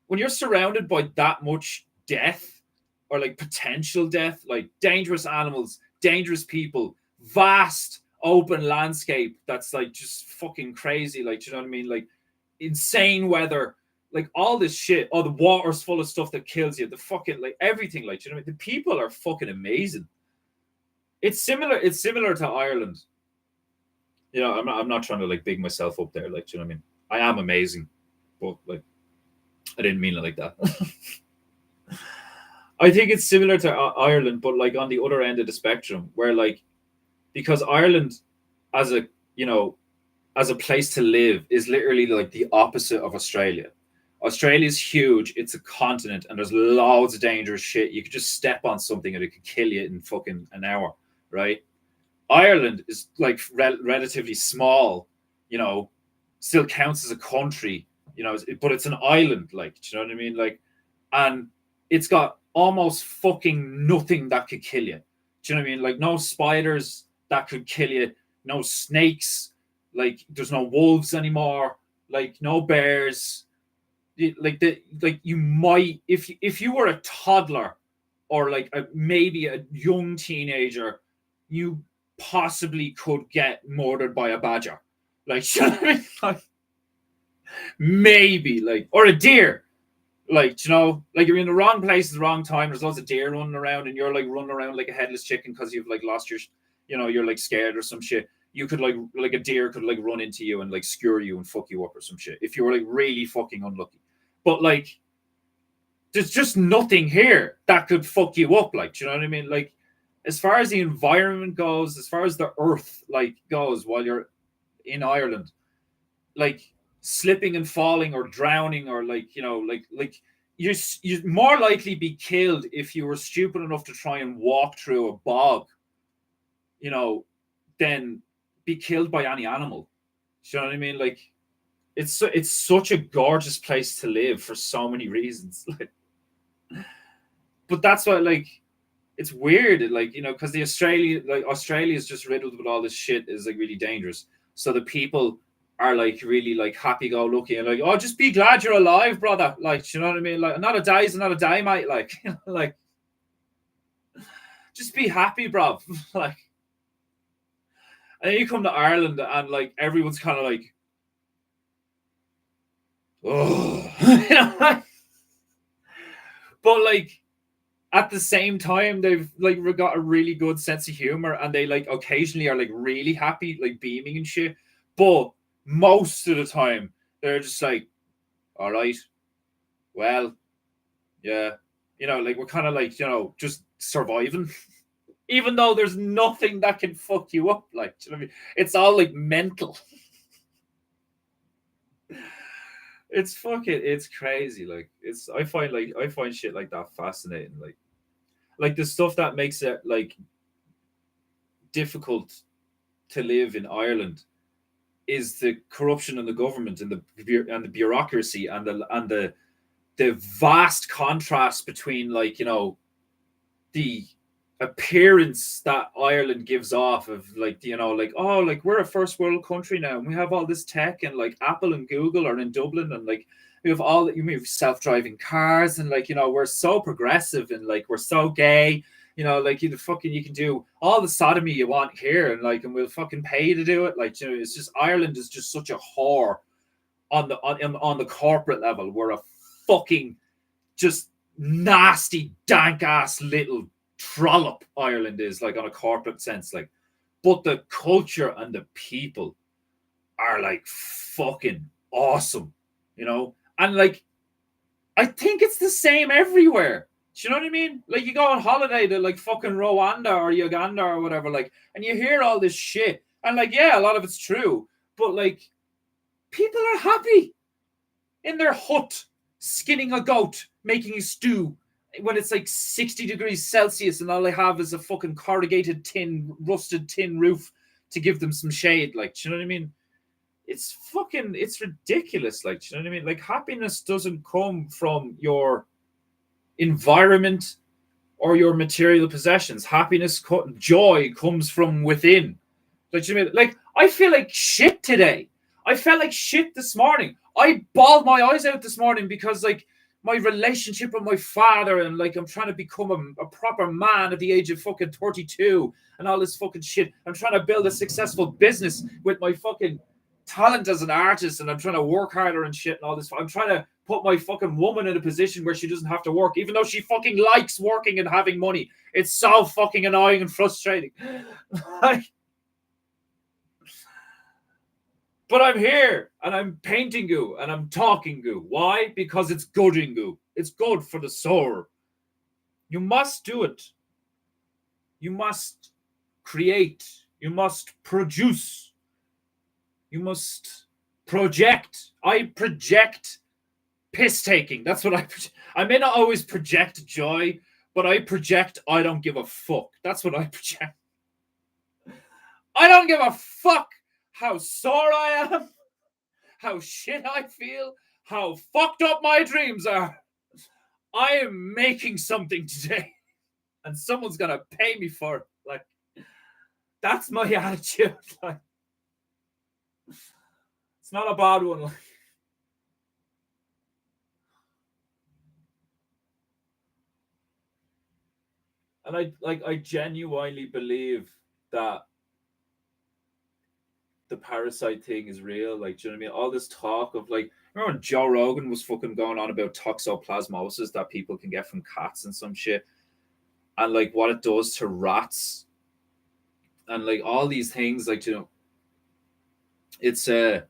when you're surrounded by that much death or like potential death, like dangerous animals, dangerous people, vast open landscape that's like just fucking crazy. Like, do you know what I mean? Like insane weather, like all this shit. Oh, the water's full of stuff that kills you. The fucking like everything. Like, do you know what I mean? The people are fucking amazing. It's similar. It's similar to Ireland. You know, I'm not trying to like big myself up there. Like, do you know what I mean? I am amazing, but like I didn't mean it like that. I think it's similar to Ireland, but like on the other end of the spectrum, where like because Ireland, as a you know, as a place to live, is literally like the opposite of Australia. Australia's huge; it's a continent, and there's loads of dangerous shit. You could just step on something and it could kill you in fucking an hour, right? Ireland is like relatively small, you know, still counts as a country, you know, but it's an island, like, do you know what I mean? Like, and it's got almost fucking nothing that could kill you. Do you know what I mean? Like, no spiders that could kill you, no snakes, like, there's no wolves anymore, like, no bears. Like you might if you were a toddler or like maybe a young teenager, you possibly could get murdered by a badger. Like, you know what I mean? Like maybe like or a deer. Like, you know, like you're in the wrong place at the wrong time. There's lots of deer running around, and you're like running around like a headless chicken because you've like lost your, you know, you're like scared or some shit. You could like a deer could like run into you and like skewer you and fuck you up or some shit if you were like really fucking unlucky. But like, there's just nothing here that could fuck you up. Like, do you know what I mean? Like, as far as the environment goes, as far as the earth like goes, while you're in Ireland, like slipping and falling or drowning or like you know like you'd more likely be killed if you were stupid enough to try and walk through a bog, you know, than be killed by any animal. Do you know what I mean? Like it's such a gorgeous place to live for so many reasons. Like, but that's why like it's weird, like you know, because the Australia is just riddled with all this shit is like really dangerous. So the people are like really like happy go lucky and like, oh, just be glad you're alive, brother. Like, you know what I mean? Like, another day is another day, mate. Like, you know, like, just be happy, bro. Like, and then you come to Ireland and like everyone's kind of like, oh, you know, like, but like at the same time they've like got a really good sense of humor and they like occasionally are like really happy, like beaming and shit. But most of the time they're just like, all right, well, yeah, you know, like we're kind of like, you know, just surviving. Even though there's nothing that can fuck you up, like, you know what I mean? It's all like mental. It's fucking, it's crazy. Like, it's I find shit like that fascinating. Like the stuff that makes it like difficult to live in Ireland is the corruption in the government and the bureaucracy and the vast contrast between like you know the appearance that Ireland gives off of like you know like oh like we're a first world country now and we have all this tech and like Apple and Google are in Dublin and like we have all you have self-driving cars and like you know we're so progressive and like we're so gay, you know, like you can do all the sodomy you want here and like and we'll fucking pay you to do it. Like you know it's just Ireland is just such a whore on the corporate level. We're a fucking just nasty dank ass little trollop. Ireland is like on a corporate sense, like, but the culture and the people are like fucking awesome, you know, and like I think it's the same everywhere. Do you know what I mean? Like you go on holiday to like fucking Rwanda or Uganda or whatever, like, and you hear all this shit, and like, yeah, a lot of it's true, but like, people are happy in their hut, skinning a goat, making a stew when it's like 60 degrees Celsius and all they have is a fucking corrugated tin, rusted tin roof to give them some shade. Like, do you know what I mean? It's ridiculous. Like, do you know what I mean? Like, happiness doesn't come from your environment or your material possessions. Joy comes from within. Like, do you know what I mean? Like, I feel like shit today. I felt like shit this morning. I bawled my eyes out this morning because, like, my relationship with my father and, like, I'm trying to become a proper man at the age of fucking 32 and all this fucking shit. I'm trying to build a successful business with my fucking talent as an artist and I'm trying to work harder and shit and all this. I'm trying to put my fucking woman in a position where she doesn't have to work, even though she fucking likes working and having money. It's so fucking annoying and frustrating. Like, but I'm here and I'm paintingu and I'm talkingu. Why? Because it's goodingu. It's good for the soul. You must do it. You must create. You must produce. You must project. I project piss taking. That's what I may not always project joy, but I project I don't give a fuck. That's what I project. I don't give a fuck how sore I am, how shit I feel, how fucked up my dreams are. I am making something today, and someone's gonna pay me for it. Like, that's my attitude. Like, it's not a bad one. Like, and I genuinely believe that the parasite thing is real. Like, do you know what I mean? All this talk of, like, remember when Joe Rogan was fucking going on about toxoplasmosis that people can get from cats and some shit, and like what it does to rats, and like all these things. Like, you know, it's you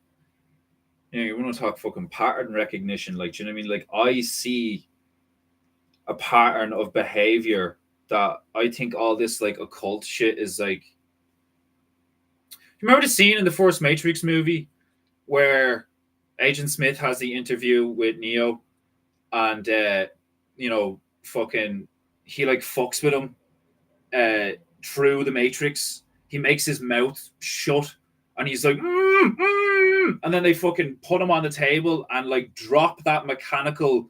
want to talk fucking pattern recognition. Like, do you know what I mean? Like, I see a pattern of behavior that I think all this like occult shit is like. You remember the scene in the first Matrix movie where Agent Smith has the interview with Neo, and you know, fucking, he like fucks with him through the Matrix. He makes his mouth shut, and he's like, and then they fucking put him on the table and like drop that mechanical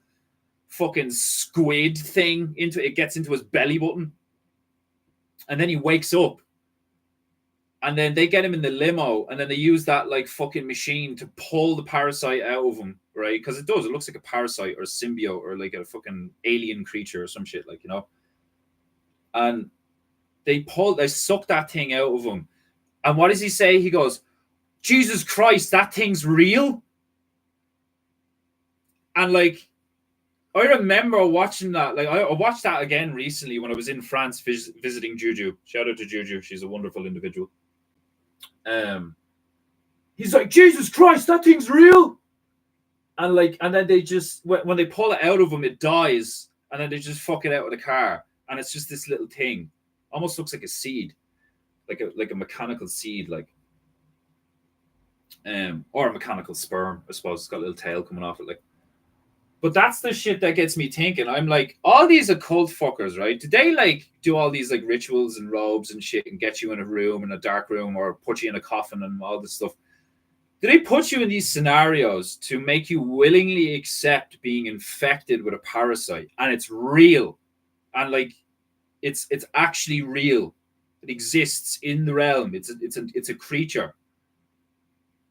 fucking squid thing into it. Gets into his belly button, and then he wakes up. And then they get him in the limo, and then they use that like fucking machine to pull the parasite out of him, right? Because it does. It looks like a parasite or a symbiote or like a fucking alien creature or some shit, like, you know. And they suck that thing out of him. And what does he say? He goes, "Jesus Christ, that thing's real." And like, I remember watching that. Like, I watched that again recently when I was in France visiting Juju. Shout out to Juju. She's a wonderful individual. He's like, "Jesus Christ, that thing's real." And like, and then they just, when they pull it out of him, it dies, and then they just fuck it out of the car, and it's just this little thing, almost looks like a seed, like a mechanical seed, like, or a mechanical sperm, I suppose. It's got a little tail coming off it, like. But that's the shit that gets me thinking. I'm like, all these occult fuckers, right? Did they like do all these like rituals and robes and shit and get you in a room, in a dark room, or put you in a coffin and all this stuff? Do they put you in these scenarios to make you willingly accept being infected with a parasite? And it's real. And like, it's actually real. It exists in the realm. It's a creature.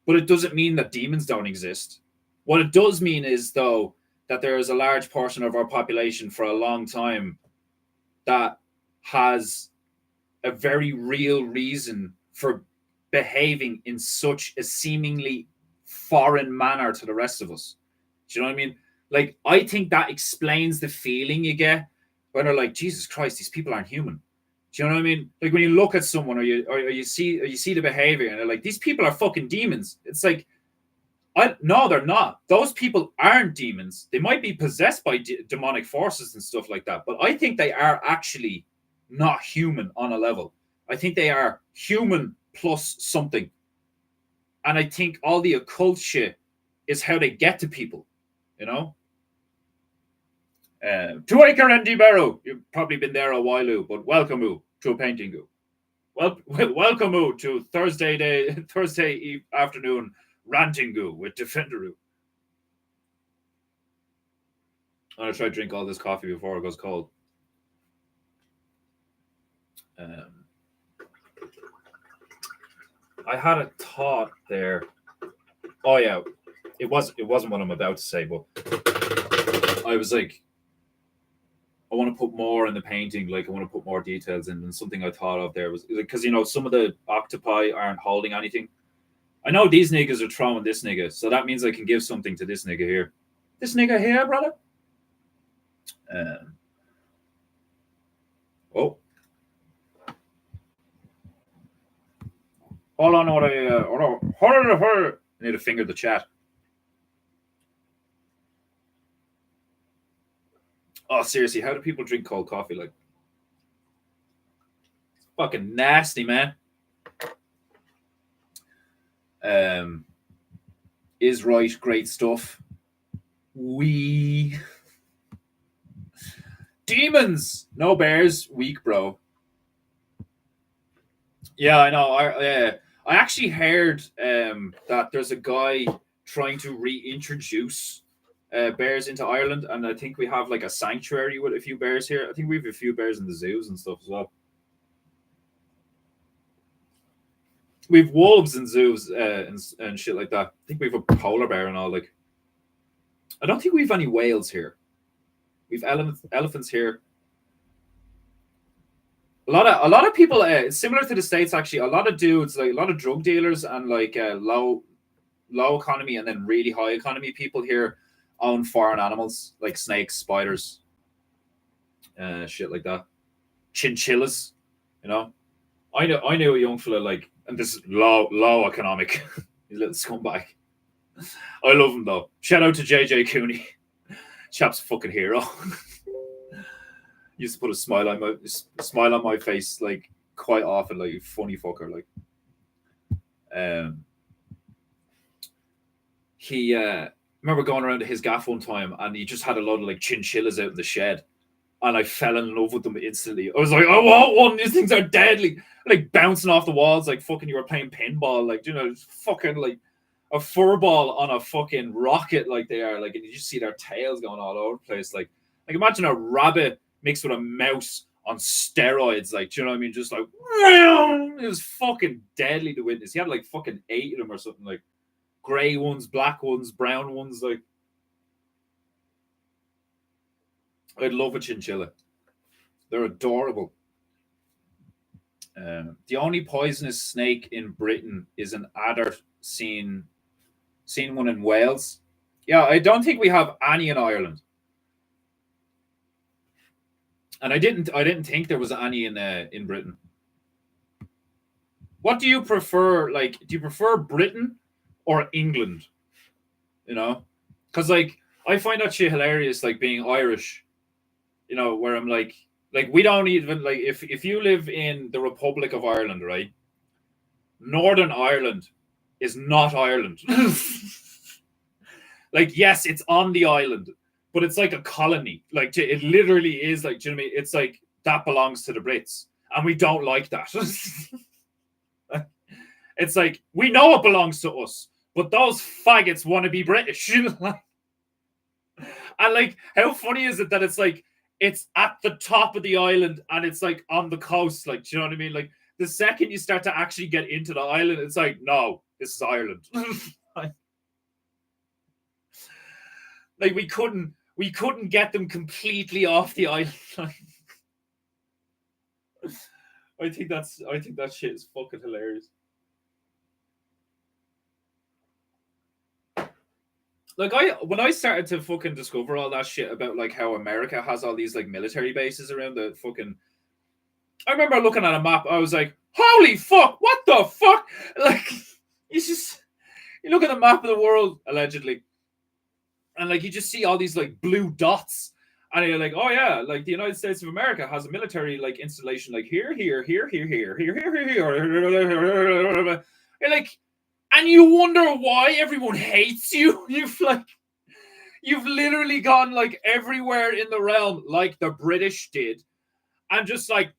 But it doesn't mean that demons don't exist. What it does mean is, though, that there is a large portion of our population for a long time that has a very real reason for behaving in such a seemingly foreign manner to the rest of us. Do you know what I mean? Like, I think that explains the feeling you get when they're like, "Jesus Christ, these people aren't human." Do you know what I mean? Like, when you look at someone or you see the behavior and they're like, "These people are fucking demons." It's like, no, they're not. Those people aren't demons. They might be possessed by demonic forces and stuff like that, but I think they are actually not human on a level. I think they are human plus something. And I think all the occult shit is how they get to people, you know? To Acre and Barrow. You've probably been there a while, but welcome to PEINTEINGU. Welcome to Thursday afternoon rantingu with Defenderu. I'm gonna try to drink all this coffee before it goes cold. I had a thought there. Oh yeah, it wasn't what I'm about to say, but I was like, I want to put more in the painting. Like I want to put more details in. And something I thought of there was because some of the octopi aren't holding anything. I know these niggas are throwing this nigga, so that means I can give something to this nigga here. This nigga here, brother. Oh. Hold on, I need to finger the chat. Oh, seriously, how do people drink cold coffee? Like, it's fucking nasty, man. Is right, great stuff. Demons, no bears, weak, bro. Yeah, I know. I actually heard that there's a guy trying to reintroduce bears into Ireland, and I think we have like a sanctuary with a few bears here. I think we have a few bears in the zoos and stuff as well. We have wolves in zoos and shit like that. I think we have a polar bear and all. Like, I don't think we have any whales here. We've elephants here. A lot of people, similar to the States, actually. A lot of dudes, like a lot of drug dealers and like low economy and then really high economy people here own foreign animals like snakes, spiders, shit like that. Chinchillas, you know. I knew a young fella like, and this is low economic. He's a little scumbag. I love him though. Shout out to JJ Cooney. Chap's a fucking hero. Used to put a smile on my face like quite often, like funny fucker. Like, he remember going around to his gaff one time, and he just had a lot of like chinchillas out in the shed, and I fell in love with them instantly. I was like, I want one. These things are deadly, like bouncing off the walls, like fucking you were playing pinball, like fucking like a fur ball on a fucking rocket, like they are, like, and you just see their tails going all over the place, like imagine a rabbit mixed with a mouse on steroids, like, do you know what I mean? Just like, it was fucking deadly to witness. He had like fucking 8 of them or something, like grey ones, black ones, brown ones. Like, I'd love a chinchilla. They're adorable. The only poisonous snake in Britain is an adder. Seen one in Wales. Yeah, I don't think we have any in Ireland. And I didn't think there was any in Britain. What do you prefer? Like, do you prefer Britain or England? You know, because like I find that shit hilarious. Like being Irish, you know, where I'm like we don't even like if you live in the Republic of Ireland, right? Northern Ireland is not Ireland. Like, yes, it's on the island, but it's like a colony. Like, it literally is like, do you know what I mean? It's like that belongs to the Brits, and we don't like that. It's like, we know it belongs to us, but those faggots want to be British. And like, how funny is it that it's like it's at the top of the island and it's like on the coast? Like, do you know what I mean? Like, the second you start to actually get into the island, it's like, no, this is Ireland. Like we couldn't get them completely off the island. I think that shit is fucking hilarious. Like, when I started to fucking discover all that shit about like how America has all these like military bases around the fucking, I remember looking at a map, I was like, holy fuck, what the fuck? Like, you look at the map of the world, allegedly, and like you just see all these like blue dots, and you're like, oh yeah, like the United States of America has a military like installation like here. You're like, and you wonder why everyone hates you. You've literally gone like everywhere in the realm, like the British did, and just like,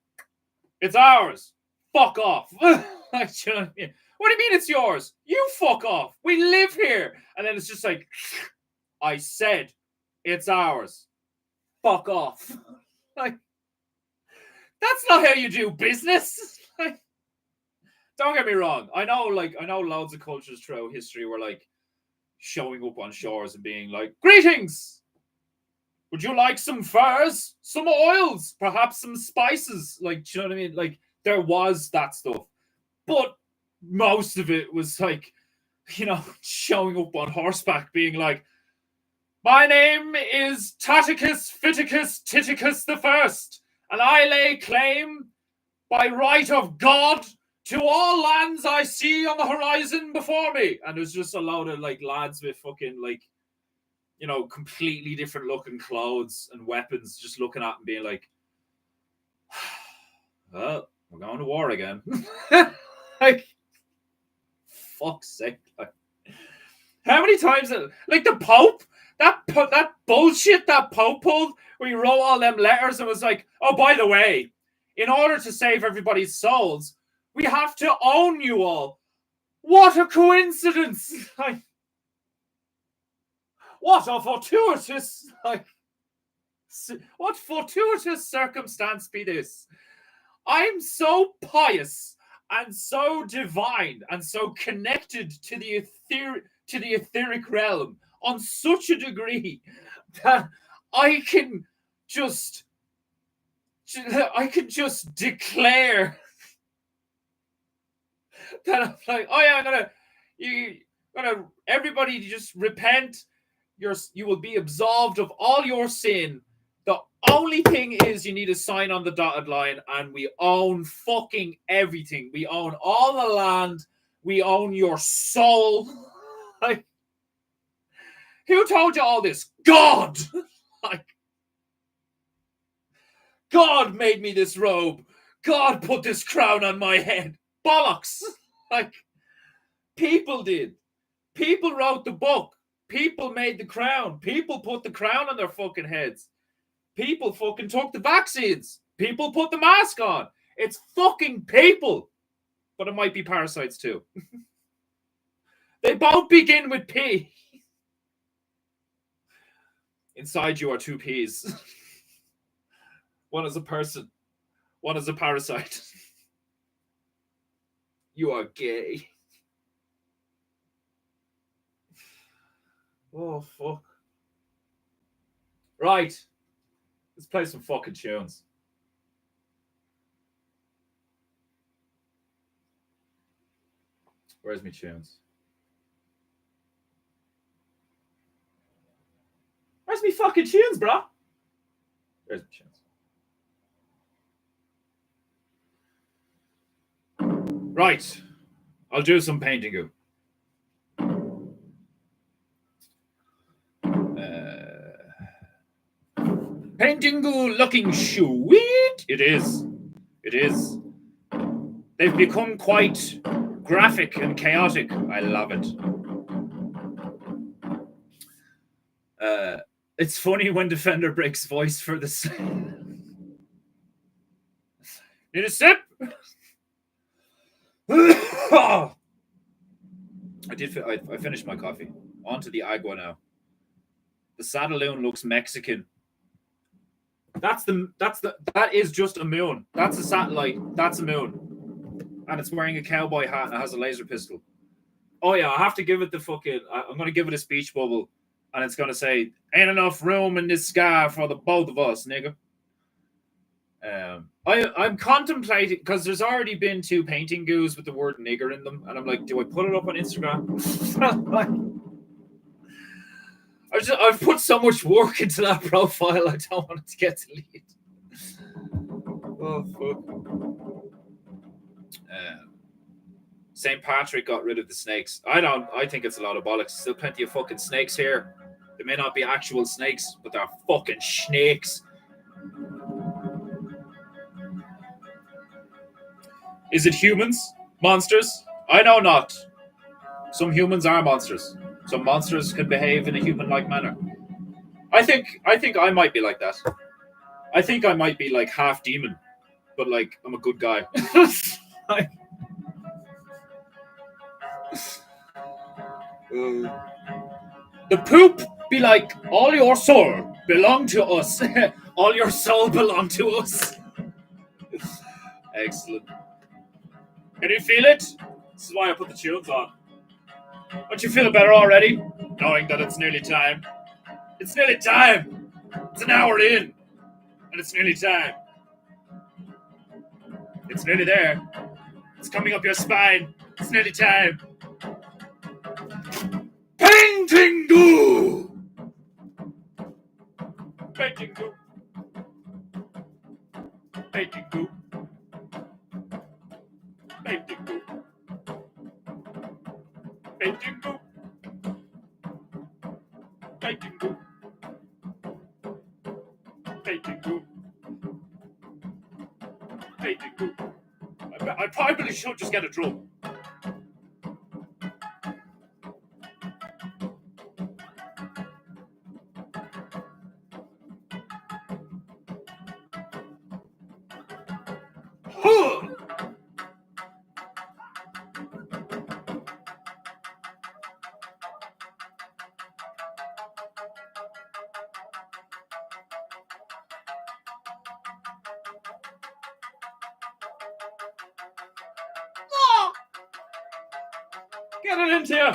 it's ours. Fuck off. Like, you know what I mean? What do you mean it's yours? You fuck off. We live here. And then it's just like, I said it's ours. Fuck off. Like, that's not how you do business. Like, don't get me wrong. I know loads of cultures throughout history were like showing up on shores and being like, greetings. Would you like some furs? Some oils? Perhaps some spices? Like, do you know what I mean? Like, there was that stuff. But most of it was like, you know, showing up on horseback being like, my name is Taticus Fiticus Titicus the First, and I lay claim by right of God to all lands I see on the horizon before me. And there's just a load of like lads with fucking like, you know, completely different looking clothes and weapons just looking at and being like, well, we're going to war again. Like, fuck's sake. Like, how many times, like the Pope, that bullshit that Pope pulled, where he wrote all them letters and was like, oh, by the way, in order to save everybody's souls, we have to own you all. What a coincidence. Like, what a fortuitous, like, what fortuitous circumstance be this? I'm so pious and so divine and so connected to the etheric realm on such a degree that I can just declare that I'm like, oh yeah, everybody just repent. You will be absolved of all your sin. The only thing is you need to sign on the dotted line, and we own fucking everything. We own all the land. We own your soul. Like, who told you all this? God! Like, God made me this robe. God put this crown on my head. Bollocks! Like, people did. People wrote the book. People made the crown. People put the crown on their fucking heads. People fucking took the vaccines. People put the mask on. It's fucking people. But it might be parasites too. They both begin with P. Inside you are two P's. One is a person. One is a parasite. You are gay. Oh, fuck. Right. Let's play some fucking tunes. Where's my tunes? Where's me fucking tunes, bro? There's my tunes. Right. I'll do some PEINTEINGU. PEINTEINGU looking sweet. It is. It is. They've become quite graphic and chaotic. I love it. It's funny when Defender breaks voice for this. Need a sip? I finished my coffee. On to the agua now. The Sadaloon looks Mexican. That is just a moon. That's a satellite. That's a moon. And it's wearing a cowboy hat and it has a laser pistol. Oh yeah, I have to give it the fucking, I'm gonna give it a speech bubble, and it's gonna say, ain't enough room in this sky for the both of us, nigga. I'm contemplating, because there's already been 2 PEINTEINGUs with the word nigger in them, and I'm like, do I put it up on Instagram? I've put so much work into that profile, I don't want it to get deleted. Oh, fuck. St. Patrick got rid of the snakes. I think it's a lot of bollocks. Still plenty of fucking snakes here. They may not be actual snakes, but they're fucking snakes. Is it humans? Monsters? I know not. Some humans are monsters. Some monsters can behave in a human-like manner. I think I might be like that. I think I might be like half demon, but like I'm a good guy. Like, the poop be like, all your soul belong to us. All your soul belong to us. Excellent. Can you feel it? This is why I put the tunes on. Don't you feel better already? Knowing that it's nearly time. It's nearly time. It's an hour in. And it's nearly time. It's nearly there. It's coming up your spine. It's nearly time. PEINTEINGU! PEINTEINGU. PEINTEINGU. PEINTEINGU. PEINTEINGU. PEINTEINGU. PEINTEINGU. PEINTEINGU. I probably should just get a drum. Huh. Get it into you.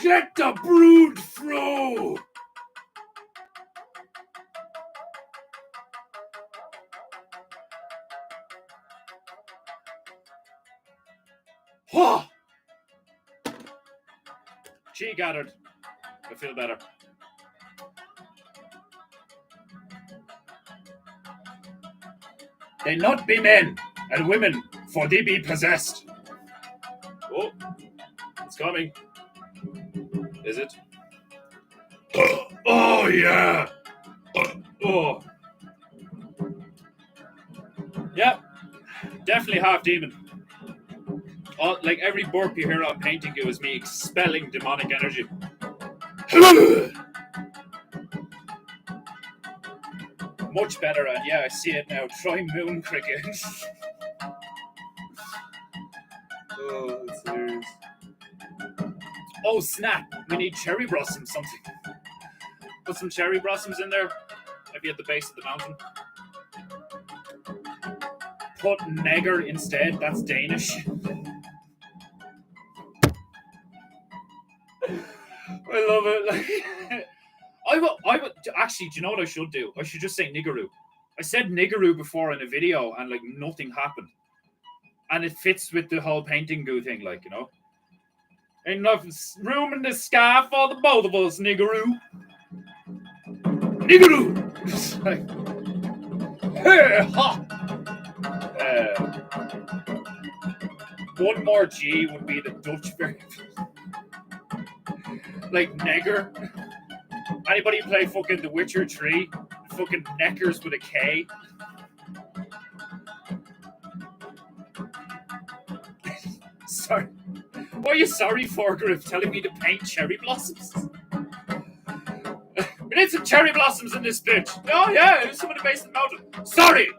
Let the brood flow. Whoa. She gathered. I feel better. They not be men and women, for they be possessed. Oh, it's coming. Is it? Oh, yeah. Oh. Yep. Definitely half demon. Like every burp you hear on PEINTEINGU is me expelling demonic energy. Much better, and yeah, I see it now. Try moon cricket. Oh, that's serious. Oh, snap. We need cherry blossoms, something. Put some cherry blossoms in there. Maybe at the base of the mountain. Put Neger instead. That's Danish. I love it. Like, I would actually. Do you know what I should do? I should just say niggeroo. I said niggeroo before in a video, and like nothing happened, and it fits with the whole PEINTEINGU thing, like, you know. Ain't enough room in the sky for the both of us, niggeroo. Niggeroo. Like, hey, ha. One more G would be the Dutch version. Like Neger. Anybody play fucking The Witcher 3? Fucking Neckers with a K. Sorry. What are you sorry for, Griff? Telling me to paint cherry blossoms? We need some cherry blossoms in this bitch. Oh yeah, there's some in the base of the mountain. Sorry.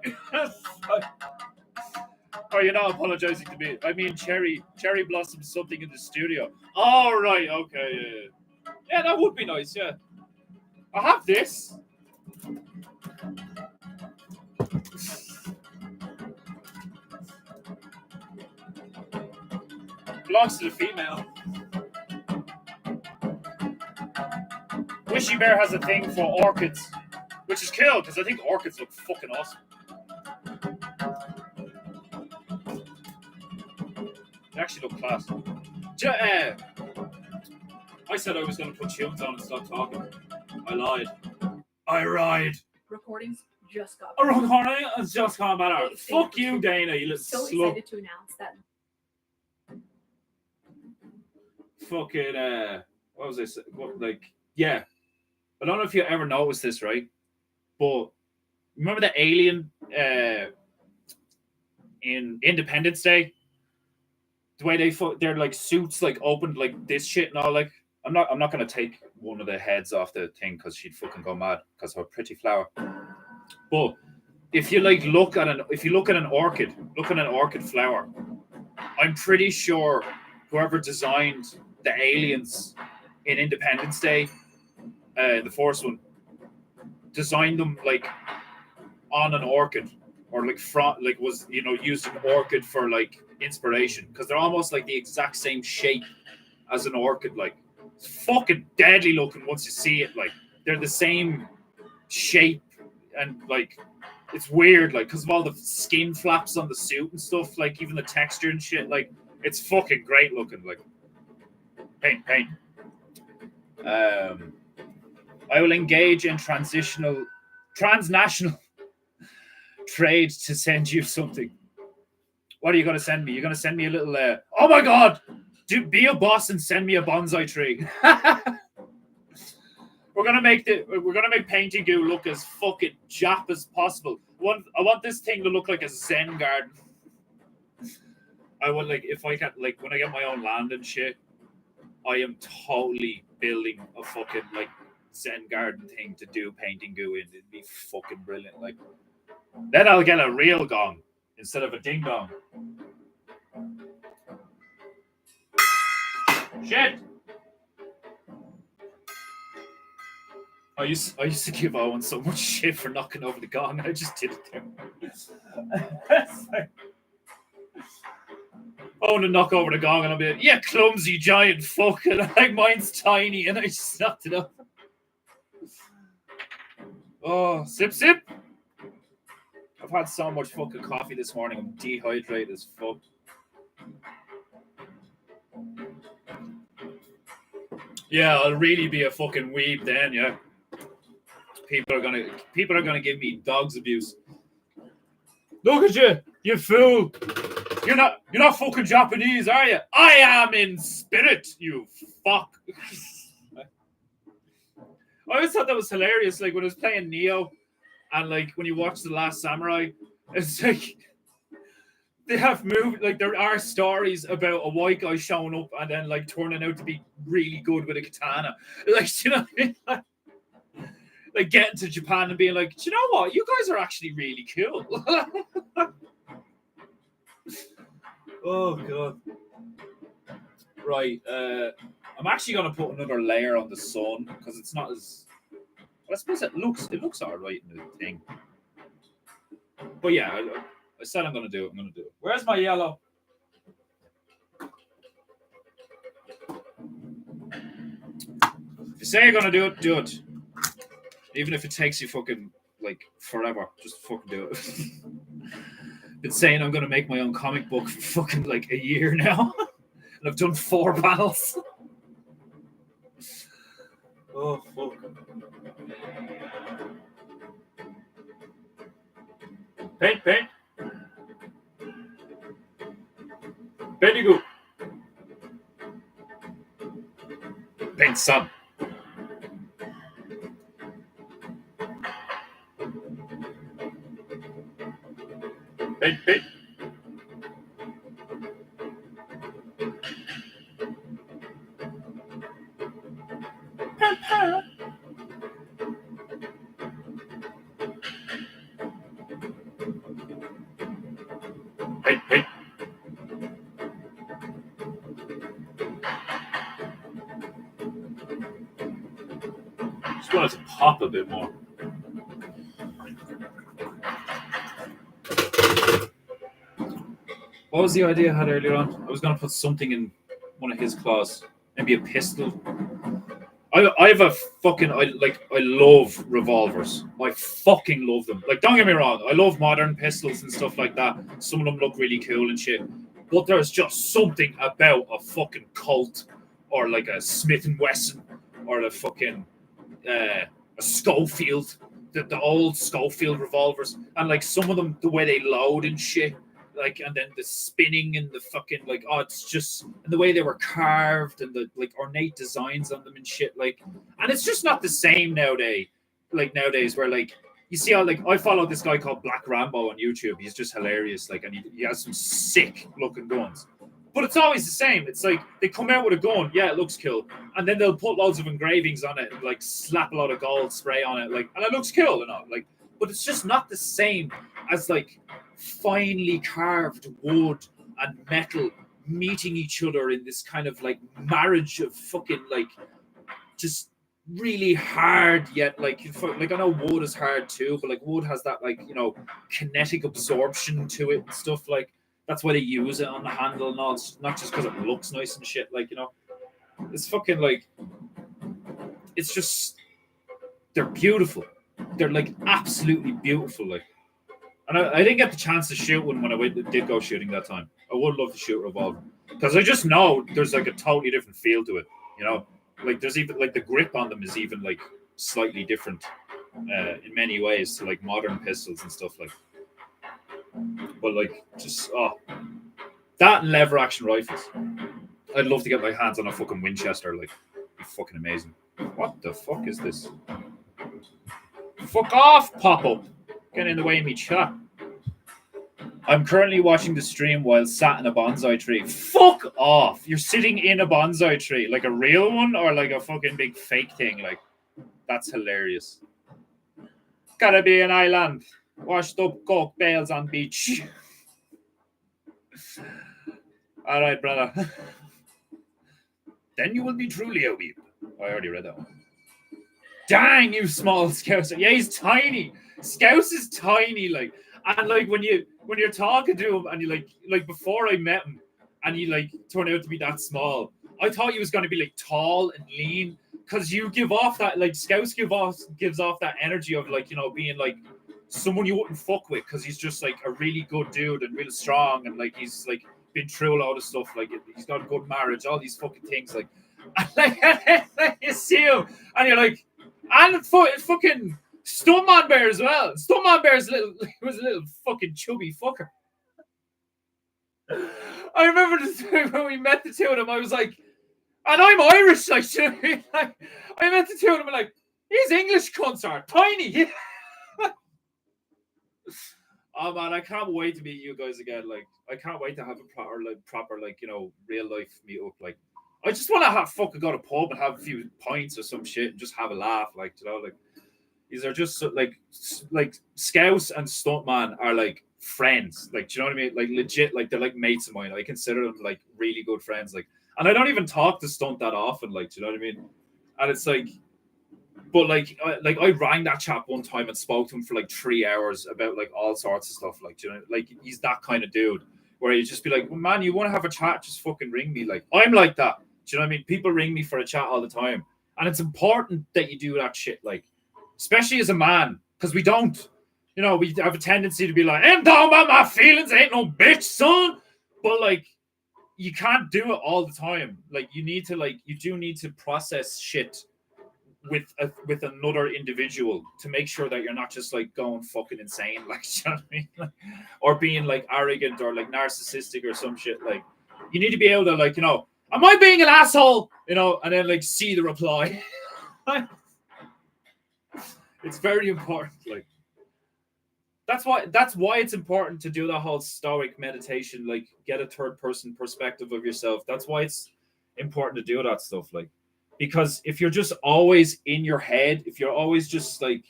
Oh, you're not apologizing to me. I mean cherry blossoms, something in the studio. Oh right, okay, yeah, that would be nice. Yeah, I have this. Belongs to the female. Wishy Bear has a thing for orchids, which is cool because I think orchids look fucking awesome. They actually look class. I said I was going to put tunes on and stop talking. I lied. I lied. Recordings just got. A recording has just gone better. Fuck you, Dana. You little so slug. Excited to announce that. Fucking what was this? What, like, yeah. I don't know if you ever noticed this, right? But remember the alien in Independence Day? The way their like suits like opened like this shit and all, like I'm not gonna take one of the heads off the thing because she'd fucking go mad because of her pretty flower. But if you like look at an orchid flower, I'm pretty sure whoever designed the aliens in Independence Day, the first one, designed them like on an orchid, or like was used an orchid for like inspiration because they're almost like the exact same shape as an orchid. Like it's fucking deadly looking once you see it. Like they're the same shape and like it's weird, like because of all the skin flaps on the suit and stuff. Like even the texture and shit. Like it's fucking great looking. Like paint. I will engage in transnational trade to send you something. What are you going to send me? You're going to send me a little. Oh my god! Be a boss and send me a bonsai tree. We're gonna make PEINTEINGU look as fucking Jap as possible. I want this thing to look like a Zen garden. I want like if I can like when I get my own land and shit, I am totally building a fucking like Zen garden thing to do PEINTEINGU in. It'd be fucking brilliant. Like then I'll get a real gong instead of a ding dong. Shit. I used to give Owen so much shit for knocking over the gong. I just did it there. Owen to knock over the gong and I'll be like, yeah, clumsy giant fuck. And like mine's tiny and I just knocked it up. Oh, sip. I've had so much fucking coffee this morning. I'm dehydrated as fuck. Yeah, I'll really be a fucking weeb then, yeah. People are gonna give me dog's abuse. Look at you, you fool! You're not fucking Japanese, are you? I am in spirit, you fuck. I always thought that was hilarious. Like when I was playing Neo, and like when you watch The Last Samurai, it's like they have moved. Like there are stories about a white guy showing up and then like turning out to be really good with a katana. Like you know what I mean? Like getting to Japan and being like, do you know what? You guys are actually really cool. Oh god. Right. I'm actually gonna put another layer on the sun because it's not as. Well, I suppose it looks alright in the thing. But yeah, I said I'm gonna do it. Where's my yellow? If you say you're gonna do it. Even if it takes you fucking like forever, just fucking do it. Been saying I'm gonna make my own comic book for fucking like a year now, and I've done 4 panels. Oh fuck! Paint. PEINTEINGU. Paint sun. Paint. Paint. Just want it to pop a bit more. What was the idea I had earlier on? I was going to put something in one of his claws. Maybe a pistol. I have a fucking... I love revolvers. I fucking love them. Like, don't get me wrong. I love modern pistols and stuff like that. Some of them look really cool and shit. But there's just something about a fucking Colt or like a Smith & Wesson or a fucking... a Schofield. The old Schofield revolvers. And like some of them, the way they load and shit. Like, and then the spinning and the fucking like, oh, it's just, and the way they were carved and the like ornate designs on them and shit. Like, and it's just not the same nowadays. Like nowadays, where like you see how like I follow this guy called Black Rambo on YouTube. He's just hilarious. Like, and he has some sick looking guns. But it's always the same. It's like they come out with a gun, yeah, it looks cool, and then they'll put loads of engravings on it and like slap a lot of gold spray on it, like, and it looks cool and all, like, but it's just not the same as like finely carved wood and metal meeting each other in this kind of like marriage of fucking like just really hard yet like I know wood is hard too, but like wood has that like, you know, kinetic absorption to it and stuff, like that's why they use it on the handle and all. It's not just because it looks nice and shit, like, you know, it's fucking like, it's just, they're beautiful, they're like absolutely beautiful, like. And I didn't get the chance to shoot one when I did go shooting that time. I would love to shoot a revolver because I just know there's like a totally different feel to it, you know. Like there's even like the grip on them is even like slightly different in many ways to like modern pistols and stuff, like. But like just that and lever action rifles. I'd love to get my hands on a fucking Winchester, like, it'd be fucking amazing. What the fuck is this? Fuck off, pop up! Get in the way of me chat. I'm currently watching the stream while sat in a bonsai tree. Fuck off! You're sitting in a bonsai tree, like a real one or like a fucking big fake thing? Like, that's hilarious. Caribbean island, washed up coke bales on beach. All right, brother. Then you will be truly a weep. I already read that one. Dang, you small Scouser. Yeah, he's tiny. Scouse is tiny, like, and like when you're talking to him and you like before I met him and he like turned out to be that small, I thought he was gonna be like tall and lean, because you give off that, like, Scouse gives off that energy of like, you know, being like someone you wouldn't fuck with because he's just like a really good dude and real strong and like he's like been through a lot of stuff, like he's got a good marriage, all these fucking things, like, and like you see him and you're like, and fucking Stuntman Bear as well. Stuntman Bear's was a little fucking chubby fucker. I remember when we met the two of them, I was like, and I'm Irish, like, like I met the two of them and like, these English cunts are tiny. Oh man, I can't wait to meet you guys again. Like, I can't wait to have a proper like, you know, real life meet up. Like, I just want to have fucking go to pub and have a few pints or some shit and just have a laugh. Like, you know, like, these are just like Scouse and Stuntman are like friends. Like, do you know what I mean? Like, legit, like they're like mates of mine. I consider them like really good friends. Like, and I don't even talk to Stunt that often. Like, do you know what I mean? And it's like, but like I rang that chap one time and spoke to him for like 3 hours about like all sorts of stuff. Like, do you know, like he's that kind of dude where you just be like, well, man, you want to have a chat? Just fucking ring me. Like, I'm like that. Do you know what I mean? People ring me for a chat all the time, and it's important that you do that shit. Like, especially as a man, because we don't, you know, we have a tendency to be like, I'm talking about my feelings, ain't no bitch, son. But like, you can't do it all the time. Like, you do need to process shit with another individual to make sure that you're not just like going fucking insane, like, you know what I mean? Like, or being like arrogant or like narcissistic or some shit. Like, you need to be able to, like, you know, am I being an asshole? You know, and then like see the reply. It's very important. Like, that's why it's important to do that whole stoic meditation, like get a third person perspective of yourself. That's why it's important to do that stuff, like, because if you're just always in your head, if you're always just like,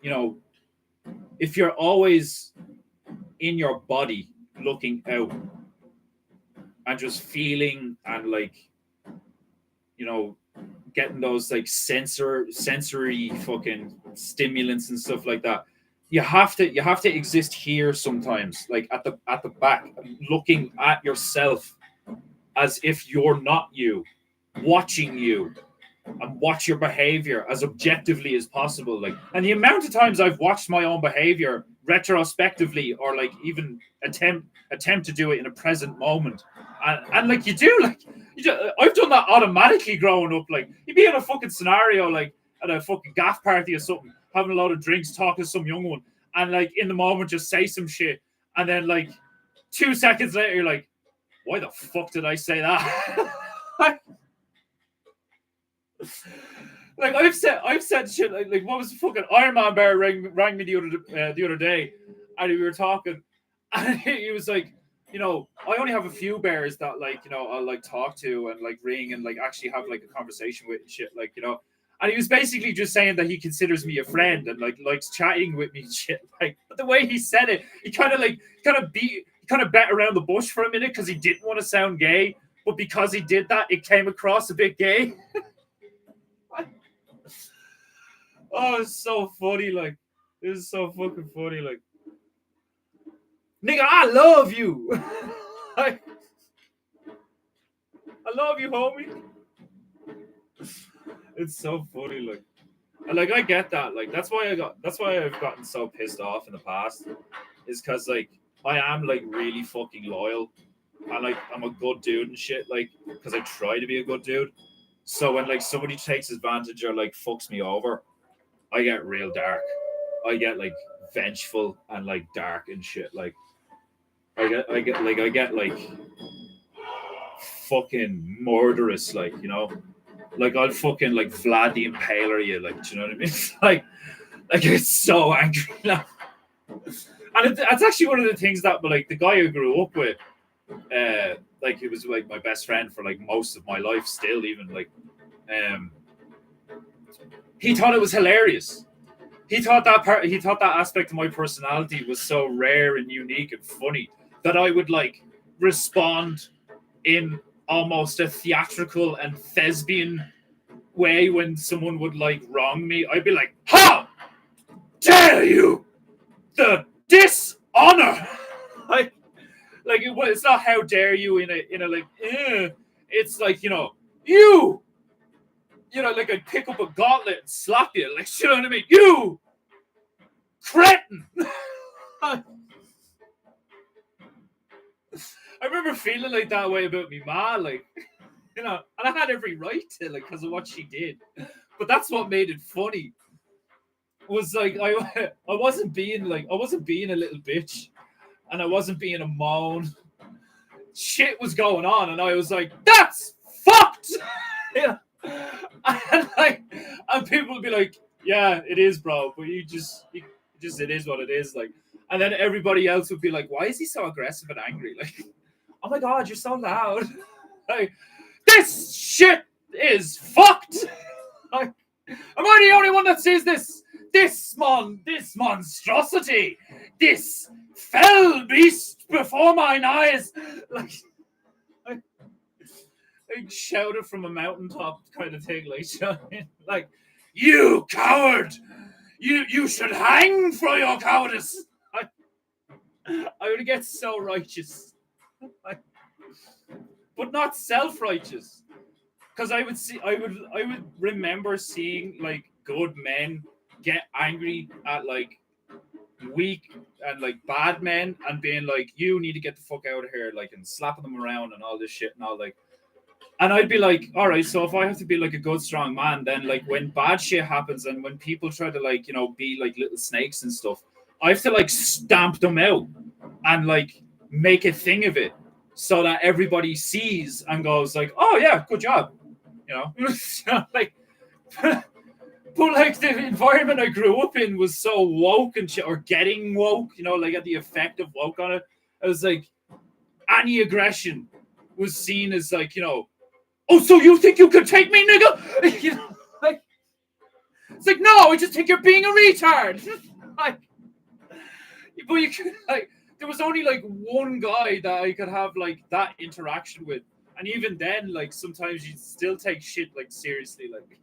you know, if you're always in your body looking out and just feeling and like, you know, getting those like sensory fucking stimulants and stuff like that, you have to exist here sometimes, like at the back, looking at yourself as if you're not you, watching you and watch your behavior as objectively as possible. Like, and the amount of times I've watched my own behavior retrospectively or like even attempt to do it in a present moment, and like you do, like, I've done that automatically growing up. Like, you'd be in a fucking scenario like at a fucking gaff party or something, having a load of drinks, talking to some young one, and like in the moment just say some shit, and then like 2 seconds later you're like, why the fuck did I say that? Like, I've said shit like what was the fucking Iron Man Bear rang me the other day, and we were talking, and he was like, you know, I only have a few bears that like, you know, I'll like talk to and like ring and like actually have like a conversation with and shit, like, you know. And he was basically just saying that he considers me a friend and like likes chatting with me and shit. Like, but the way he said it, he kind of bet around the bush for a minute because he didn't want to sound gay, but because he did that, it came across a bit gay. Oh, it's so funny, like, this is so fucking funny, like, nigga, I love you. Like, I love you, homie. It's so funny, like, and like I get that, like that's why I've gotten so pissed off in the past, is because like I am like really fucking loyal, and like I'm a good dude and shit, like because I try to be a good dude. So when like somebody takes advantage or like fucks me over, I get real dark. I get like vengeful and like dark and shit. Like I get like fucking murderous, like, you know. Like I'll fucking like Vlad the Impaler you, like, do you know what I mean? Like it's so angry now. And it's actually one of the things that like the guy I grew up with, like he was like my best friend for like most of my life, still even like, um, he thought it was hilarious. He thought that aspect of my personality was so rare and unique and funny that I would like respond in almost a theatrical and thespian way when someone would like wrong me. I'd be like, "How dare you! The dishonor!" like it's not how dare you in a like, it's like, you know, you know, like I'd pick up a gauntlet and slap you, like, you know what I mean? You cretin! I remember feeling like that way about me ma, like, you know, and I had every right to, like, because of what she did. But that's what made it funny. Was like I wasn't being a little bitch, and I wasn't being a moan. Shit was going on, and I was like, "That's fucked." Yeah, and like, and people would be like, "Yeah, it is, bro," but it is what it is, like. And then everybody else would be like, "Why is he so aggressive and angry?" Like, "Oh my god, you're so loud!" Like, this shit is fucked. Like, am I the only one that sees this monstrosity, this fell beast before mine eyes? Like shouted from a mountaintop kind of thing, like, you coward, you should hang for your cowardice. I would get so righteous, but not self-righteous, because I would remember seeing like good men get angry at like weak and like bad men and being like, you need to get the fuck out of here, like, and slapping them around and all this shit and all, like. And I'd be like, all right, so if I have to be like a good strong man, then like when bad shit happens and when people try to like, you know, be like little snakes and stuff, I have to like stamp them out and like make a thing of it so that everybody sees and goes like, oh yeah, good job, you know. Like, but like the environment I grew up in was so woke and shit, or getting woke, you know, like had the effect of woke on it. It was like any aggression was seen as like, you know, oh, so you think you could take me, nigga? You know, like, it's like, no, I just think you're being a retard. Like, but you could, like, there was only like one guy that I could have like that interaction with, and even then, like, sometimes you still take shit like seriously, like.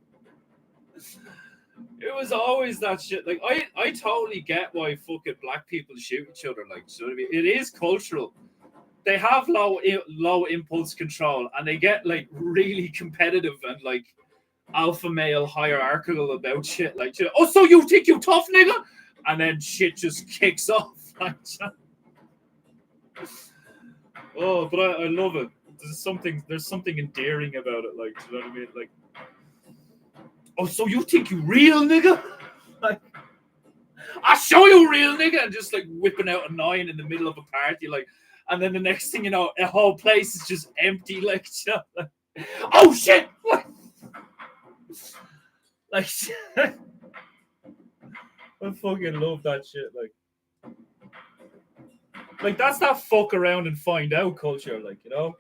It was always that shit. Like, I totally get why fucking black people shoot each other. Like, you know what I mean? It is cultural. They have low impulse control, and they get like really competitive and like alpha male hierarchical about shit. Like, you know, oh, so you think you tough, nigga? And then shit just kicks off. Like, oh, but I love it. There's something endearing about it. Like, you know what I mean? Like, oh, so you think you real, nigga? Like, I'll show you real, nigga, and just like whipping out a 9 in the middle of a party, like, and then the next thing you know, a whole place is just empty, like, you know, like, oh shit, like, I fucking love that shit, like. Like, that's that fuck around and find out culture, like, you know?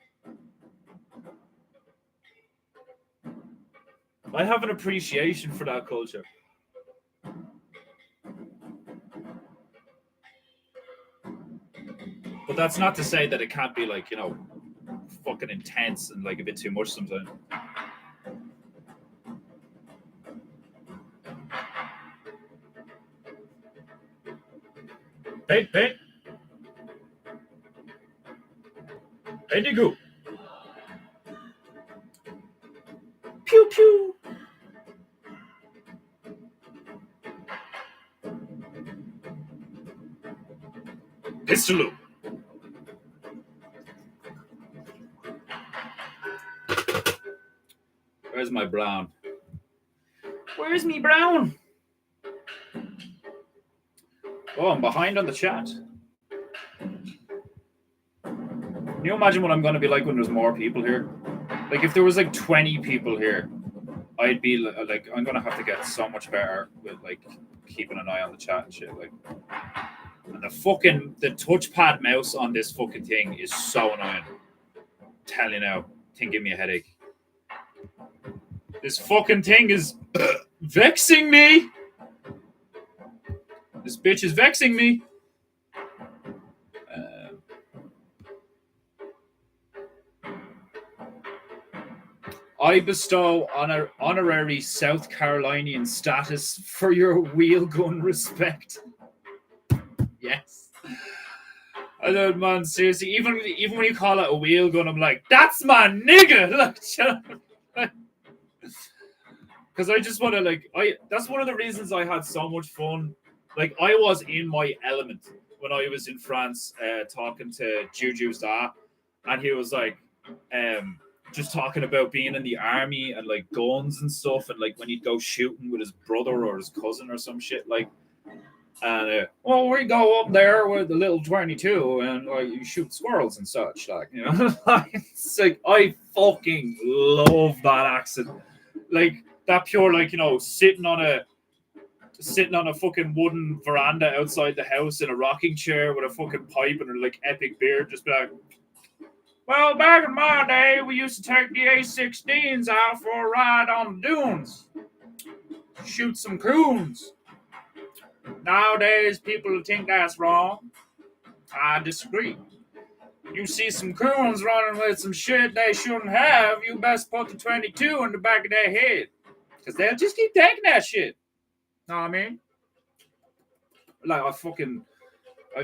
I have an appreciation for that culture. But that's not to say that it can't be, like, you know, fucking intense and, like, a bit too much sometimes. Paint. Paintingu. Pew pew. Pistol. Where's my brown? Where's me brown? Oh, I'm behind on the chat. Can you imagine what I'm going to be like when there's more people here? Like, if there was like 20 people here, I'd be like, I'm going to have to get so much better with like keeping an eye on the chat and shit. Like, and the touchpad mouse on this fucking thing is so annoying. I'm telling you now, thing give me a headache. This fucking thing is vexing me. This bitch is vexing me. I bestow honorary South Carolinian status for your wheel gun respect. Yes. I know, man, seriously, even when you call it a wheel gun, I'm like, that's my nigga! Like, because I just want to, that's one of the reasons I had so much fun. Like, I was in my element when I was in France talking to Juju's dad, and he was like, just talking about being in the army and like guns and stuff, and like when he'd go shooting with his brother or his cousin or some shit, like, and well, we go up there with the little 22 and like you shoot squirrels and such, like, you know. It's like, I fucking love that accent, like that pure, like, you know, sitting on a fucking wooden veranda outside the house in a rocking chair with a fucking pipe and a like epic beer, just be like, well, back in my day, we used to take the A-16s out for a ride on the dunes. Shoot some coons. Nowadays, people think that's wrong. I disagree. You see some coons running with some shit they shouldn't have, you best put the 22 in the back of their head. Because they'll just keep taking that shit. Know what I mean? Like, I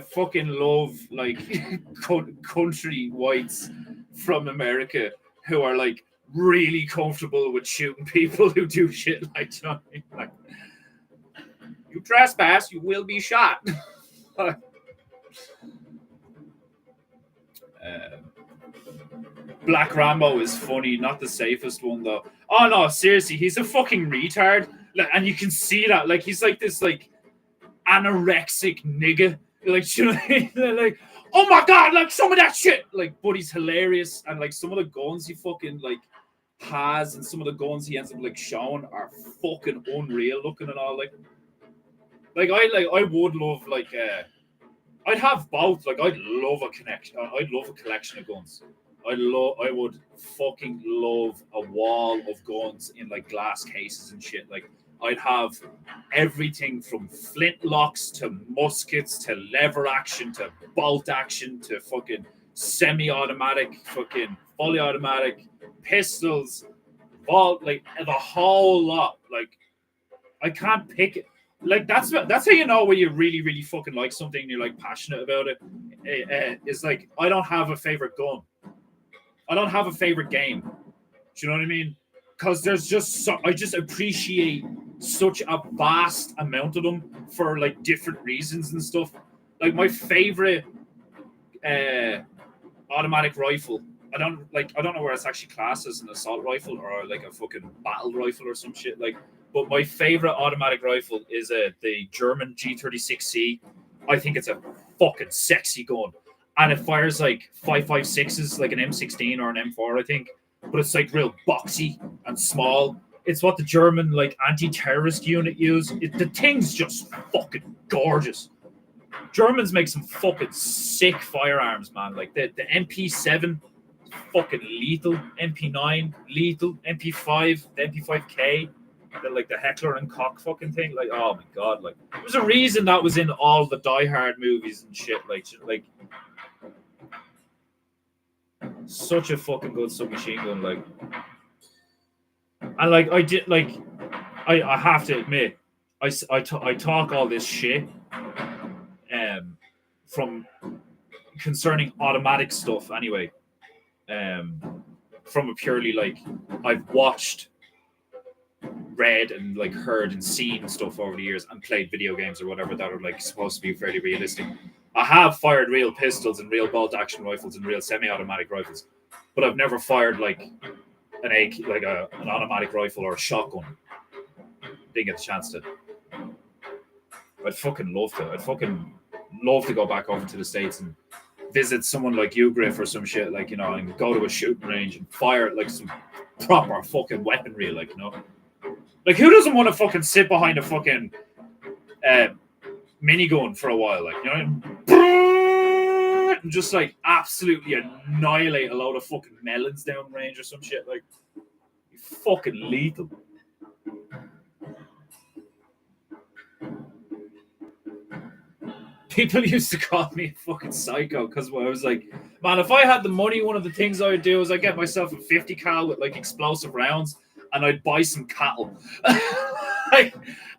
fucking love, like, country whites from America who are, like, really comfortable with shooting people who do shit like, you know what I mean? Like, you trespass, you will be shot. Black Rambo is funny, not the safest one, though. Oh, no, seriously, he's a fucking retard. Like, and you can see that. Like, he's like this, like, anorexic nigga. Like, you know what I mean? Like, oh my god, like some of that shit. Like, but he's hilarious, and like some of the guns he fucking like has, and some of the guns he ends up like showing are fucking unreal looking and all. I would love like I'd have both. Like, I'd love a collection of guns. I would fucking love a wall of guns in like glass cases and shit. Like, I'd have everything from flintlocks to muskets to lever action to bolt action to fucking semi-automatic, fucking fully automatic pistols, like the whole lot. Like, I can't pick it. Like, that's how you know when you really, really fucking like something and you're like passionate about it. It's like, I don't have a favorite gun. I don't have a favorite game. Do you know what I mean? Because there's just I just appreciate such a vast amount of them for like different reasons and stuff. Like, my favorite automatic rifle, I don't know where it's actually classed as an assault rifle or like a fucking battle rifle or some shit. Like, but my favorite automatic rifle is the German G36C. I think it's a fucking sexy gun, and it fires like 5.56s, like an M16 or an M4, I think. But it's like real boxy and small. It's what the German like anti-terrorist unit use. The thing's just fucking gorgeous. Germans make some fucking sick firearms, man. Like the MP7, fucking lethal. MP9, lethal. MP5, the MP5K, the Heckler and Koch fucking thing. Like, oh my god, like there's a reason that was in all the Die Hard movies and shit. Like such a fucking good submachine gun. Like, and like I have to admit, I talk all this shit, from concerning automatic stuff anyway, from a purely like I've watched, read, and like heard and seen stuff over the years and played video games or whatever that are like supposed to be fairly realistic. I have fired real pistols and real bolt action rifles and real semi-automatic rifles, but I've never fired like an automatic rifle or a shotgun. Didn't get the chance to. I'd fucking love to. I'd fucking love to go back over to the States and visit someone like you, Griff, or some shit, like, you know, and go to a shooting range and fire like some proper fucking weaponry, like, you know. Like, who doesn't want to fucking sit behind a fucking minigun for a while, like, you know, and just like absolutely annihilate a load of fucking melons down range or some shit, like, fucking lethal. People used to call me a fucking psycho because I was like, man, if I had the money, one of the things I would do is I'd get myself a 50 cal with like explosive rounds and I'd buy some cattle. Like,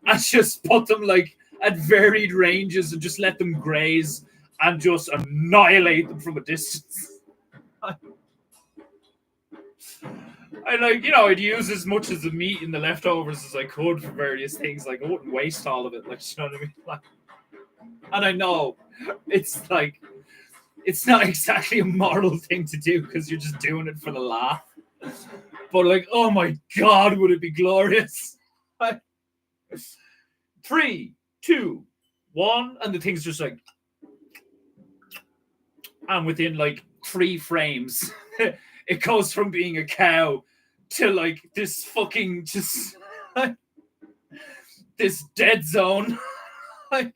and just put them like at varied ranges and just let them graze and just annihilate them from a distance. I like, you know, I'd use as much of the meat and the leftovers as I could for various things. Like, I wouldn't waste all of it. Like, you know what I mean? Like, and I know it's like, it's not exactly a moral thing to do because you're just doing it for the laugh. But like, oh my God, would it be glorious? 3, 2, 1, and the thing's just like, and within like 3 frames, it goes from being a cow to like this fucking just this dead zone. Like,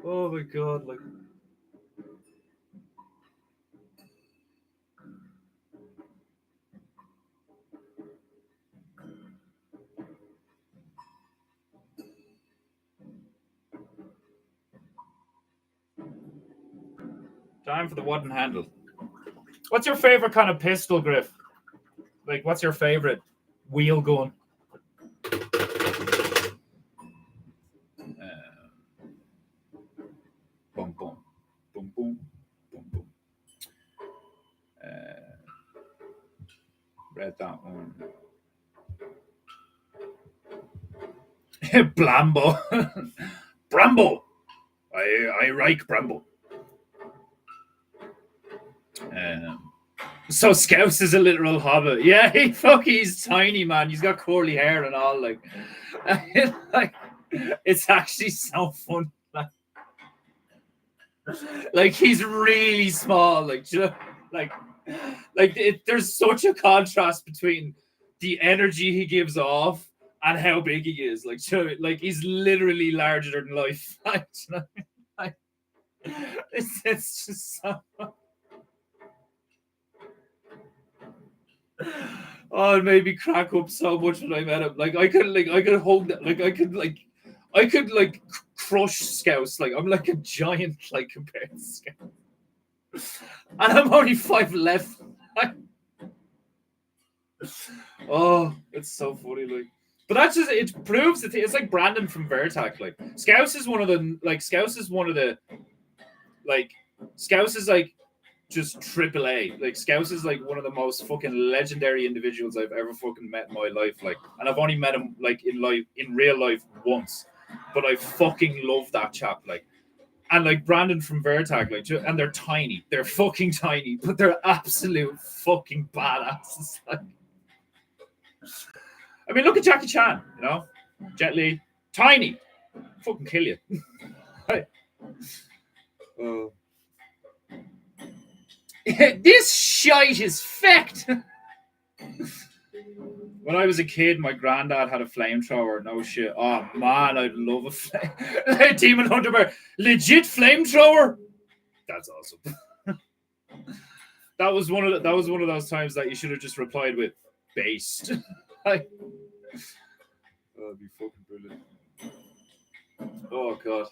oh my God, like. Time for the wooden handle. What's your favorite kind of pistol, Griff? Like, what's your favorite wheel gun? Boom, boom, boom, boom, boom, boom. Read that one. Blambo. Brambo. I like Brambo. So Scouse is a literal hobbit. Yeah, he's tiny, man. He's got curly hair and all. Like, like it's actually so fun. Like he's really small. Like, you know, there's such a contrast between the energy he gives off and how big he is. Like, you know, like he's literally larger than life. Like, you know, like it's just so. Oh, it made me crack up so much when I met him. Like I could hold that. Like I could crush Scouts. Like I'm like a giant, like compared to Scout. And I'm only 5'11". Oh, it's so funny. Like, but that's just, it proves that it's like Brandon from Vertac. Like Scouts is one of the Scouts is like just AAA. Like Scouse is like one of the most fucking legendary individuals I've ever fucking met in my life. Like, and I've only met him like in real life once, but I fucking love that chap. Like, and like Brandon from Vertac, like, and they're tiny. They're fucking tiny, but they're absolute fucking badasses. Like, I mean, look at Jackie Chan. You know, Jet Li, tiny, fucking kill you. Right. This shite is fecked. When I was a kid, my granddad had a flamethrower. No shit. Oh man, I'd love a flame. Demon Hunter Bear, legit flamethrower. That's awesome. That was one of those times that you should have just replied with based. Like, that'd be fucking brilliant. Oh god.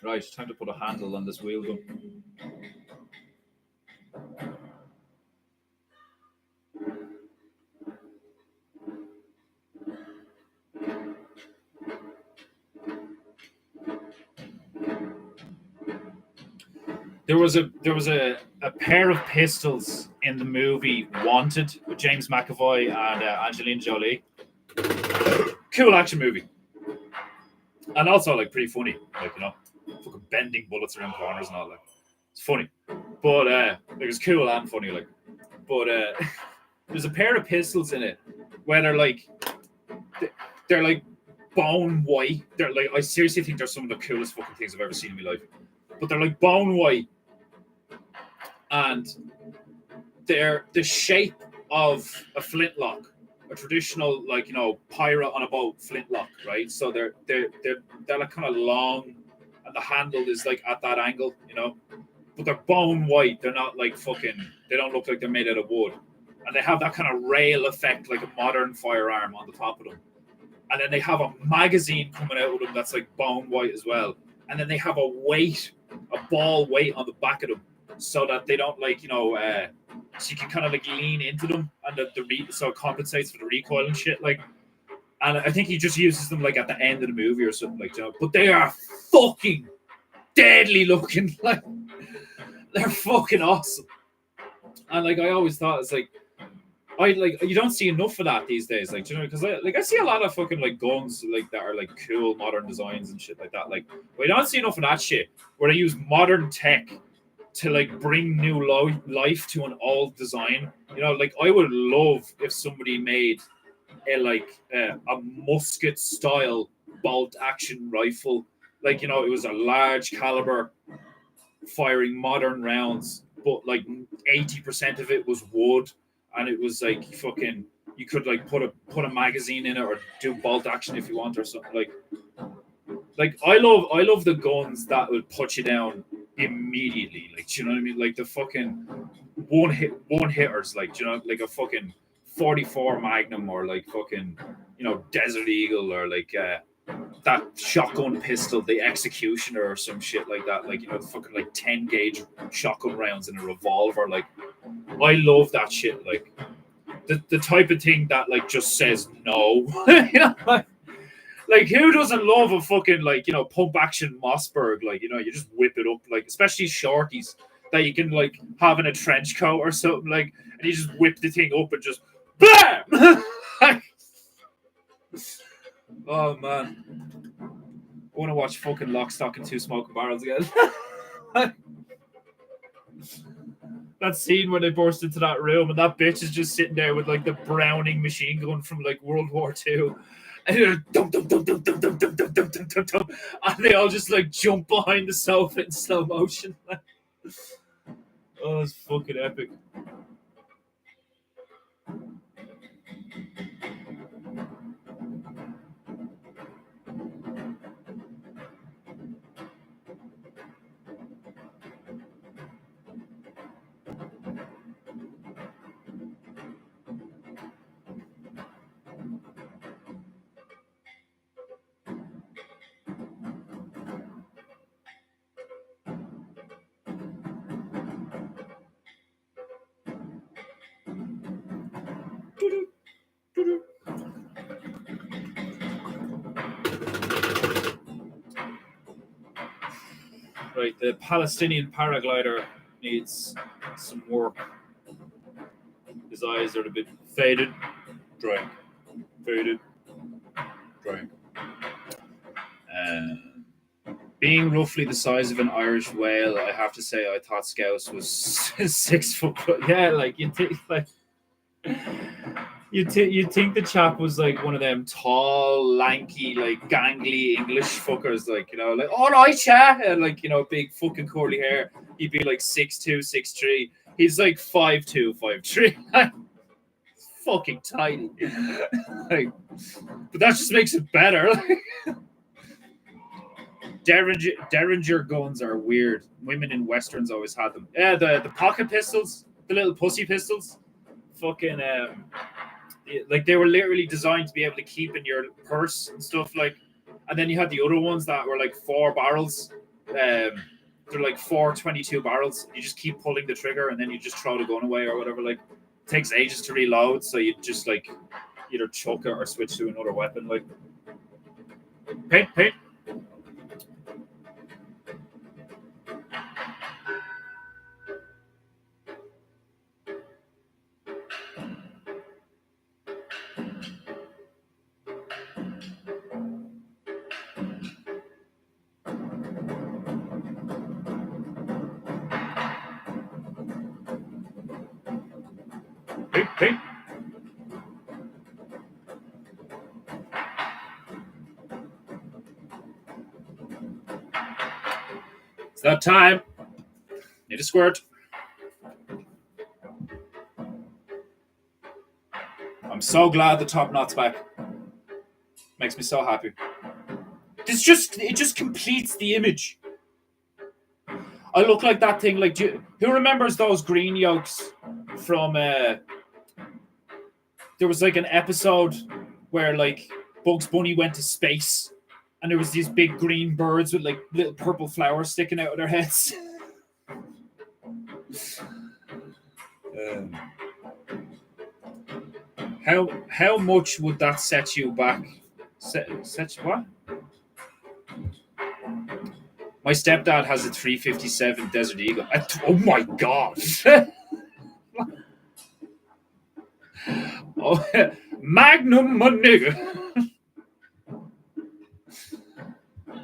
Right, time to put a handle on this wheel gun. There was a pair of pistols in the movie Wanted with James McAvoy and Angelina Jolie. Cool action movie, and also like pretty funny. Like, you know, fucking bending bullets around corners and all that. It's funny, but it was cool and funny. Like, but there's a pair of pistols in it where they're like bone white. They're like, I seriously think they're some of the coolest fucking things I've ever seen in my life. But they're like bone white, and they're the shape of a flintlock, a traditional, like, you know, pirate on a boat flintlock, right? So they're like kind of long, and the handle is like at that angle, you know. But they're bone white. They're not like fucking. They don't look like they're made out of wood, and they have that kind of rail effect, like a modern firearm on the top of them. And then they have a magazine coming out of them that's like bone white as well. And then they have a ball weight on the back of them, so that they don't, like, you know, so you can kind of like lean into them, and so it compensates for the recoil and shit. Like, and I think he just uses them like at the end of the movie or something, like, you know. But they are fucking deadly looking. Like, they're fucking awesome. And like, I always thought, it's like, you don't see enough of that these days, like, you know, because I see a lot of fucking like guns like that are like cool modern designs and shit like that. Like, we don't see enough of that shit where they use modern tech to like bring new life to an old design. You know, like, I would love if somebody made a musket style bolt action rifle. Like, you know, it was a large caliber firing modern rounds, but like 80% of it was wood. And it was like fucking, you could like put a magazine in it or do bolt action if you want or something. Like I love the guns that will put you down immediately. Like, do you know what I mean? Like the fucking one hitters, like, do you know, like a fucking 44 Magnum, or like fucking, you know, Desert Eagle, or like that shotgun pistol, the Executioner, or some shit like that. Like, you know, fucking like 10 gauge shotgun rounds in a revolver. Like, I love that shit. Like the type of thing that like just says no. You know, like who doesn't love a fucking, like, you know, pump action Mossberg? Like, you know, you just whip it up, like, especially shorties that you can like have in a trench coat or something, like, and you just whip the thing up and just bam. Oh man, I want to watch fucking Lock, Stock, and Two Smoking Barrels again. That scene when they burst into that room and that bitch is just sitting there with like the Browning machine gun from like World War II. And dum, dum, dum, dum, dum, dum, dum, dum, dum, dum, dum, dum. And they all just like jump behind the sofa in slow motion. Oh, it's fucking epic. Right, the Palestinian paraglider needs some work. His eyes are a bit faded, drying, faded, drying. Being roughly the size of an Irish whale, I have to say I thought Scouse was 6 foot. Yeah, like you think, like you think the chap was like one of them tall, lanky, like gangly English fuckers, like, you know, like, all right, yeah, and like, you know, big fucking curly hair. He'd be like 6'2", 6'3". He's like 5'2", 5'3". fucking tiny. Like, but that just makes it better. Derringer guns are weird. Women in westerns always had them. Yeah, the pocket pistols, the little pussy pistols. Fucking like they were literally designed to be able to keep in your purse and stuff. Like, and then you had the other ones that were like 4 barrels. They're like 4.22 barrels. You just keep pulling the trigger and then you just throw the gun away or whatever. Like, it takes ages to reload, so you just like either chuck it or switch to another weapon. Like, paint. Paint. It's that time. Need a squirt. I'm so glad the top knot's back. Makes me so happy. It just completes the image. I look like that thing. Like, who remembers those green yolks from? There was like an episode where like Bugs Bunny went to space, and there was these big green birds with like little purple flowers sticking out of their heads. How much would that set you back? Set what? My stepdad has a 357 Desert Eagle. Oh my god! Oh, Magnum, my nigga.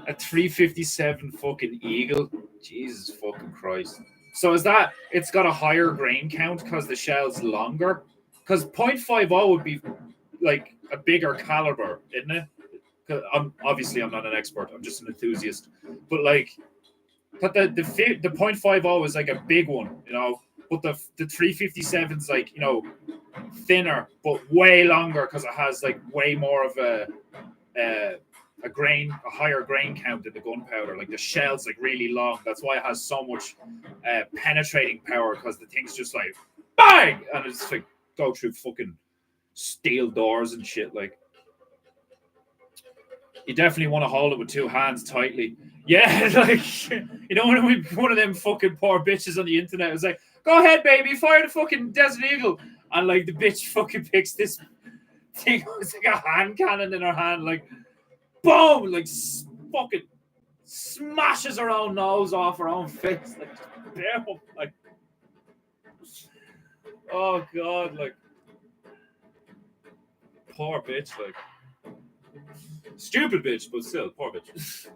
A 357 fucking Eagle. Jesus fucking Christ. So is that it's got a higher grain count because the shell's longer? Because .50 would be like a bigger caliber, isn't it? I'm not an expert. I'm just an enthusiast. But like, but the .50 is like a big one, you know. But the 357's like, you know, thinner but way longer because it has like way more of a higher grain count in the gunpowder. Like the shell's like really long. That's why it has so much penetrating power, because the thing's just like bang, and it's like go through fucking steel doors and shit. Like, you definitely want to hold it with 2 hands tightly. Yeah, like, you know, when we one of them fucking poor bitches on the internet was like, "Go ahead, baby, fire the fucking Desert Eagle," and like the bitch fucking picks this thing. It's like a hand cannon in her hand, like boom, like fucking smashes her own nose off her own face, like damn, like oh god, like poor bitch, like stupid bitch, but still poor bitch.